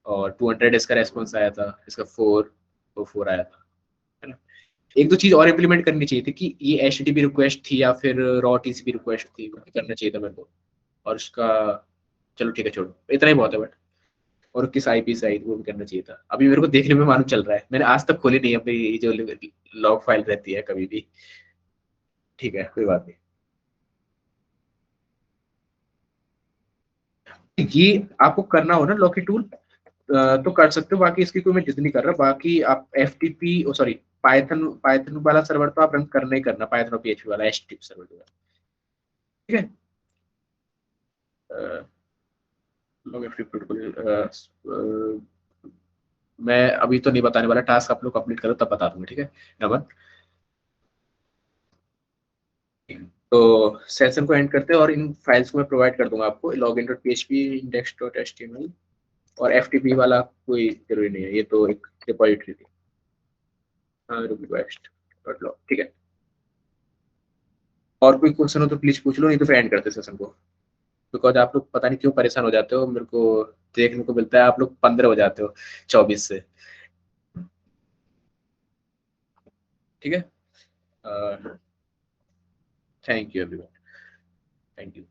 और 200 इसका रेस्पॉन्स आया था, इसका 4 आया था, है ना। एक दो चीज और इम्प्लीमेंट करनी चाहिए थी कि ये HTTP रिक्वेस्ट थी या फिर रॉ TCP रिक्वेस्ट थी, वो भी करना चाहिए था मेरे को। और उसका चलो ठीक है, छोड़ो, इतना ही बहुत है। बट और किस IP से आई थी वो भी करना चाहिए था। अभी मेरे को देखने में मालूम चल रहा है, मैंने आज तक खोली नहीं अपनी ये जो लॉग फाइल रहती है कभी भी। ठीक है, कोई बात नहीं। ये आपको करना हो ना लॉकी टूल, तो कर सकते हो, बाकी इसकी कोई मैं जिद नहीं कर रहा। बाकी आप FTP सॉरी पाइथन वाला सर्वर तो आप रन करना ही करना, पाइथन और PHP वाला HTTP सर्वर जो है, ठीक है। लॉग FTP मैं अभी तो नहीं बताने वाला, टास्क आप लोग कंप्लीट करो तब बता दूंगा, ठीक है। नमन, तो सेशन को एंड करते हैं, और इन फाइल्स को मैं प्रोवाइड कर दूंगा आपको, log in dot PHP, index dot HTML, और FTP वाला कोई जरूरी नहीं है, ये तो एक रिपोजिटरी थी। हाँ, request डॉट लॉग, ठीक है। और कोई क्वेश्चन हो तो प्लीज पूछ लो, नहीं तो फिर एंड करते सेशन को। बिकॉज आप लोग पता नहीं क्यों परेशान हो जाते हो, मेरे को देखने को मिलता है आप लोग 15 हो जाते हो 24 से। ठीक है, thank you everyone, thank you.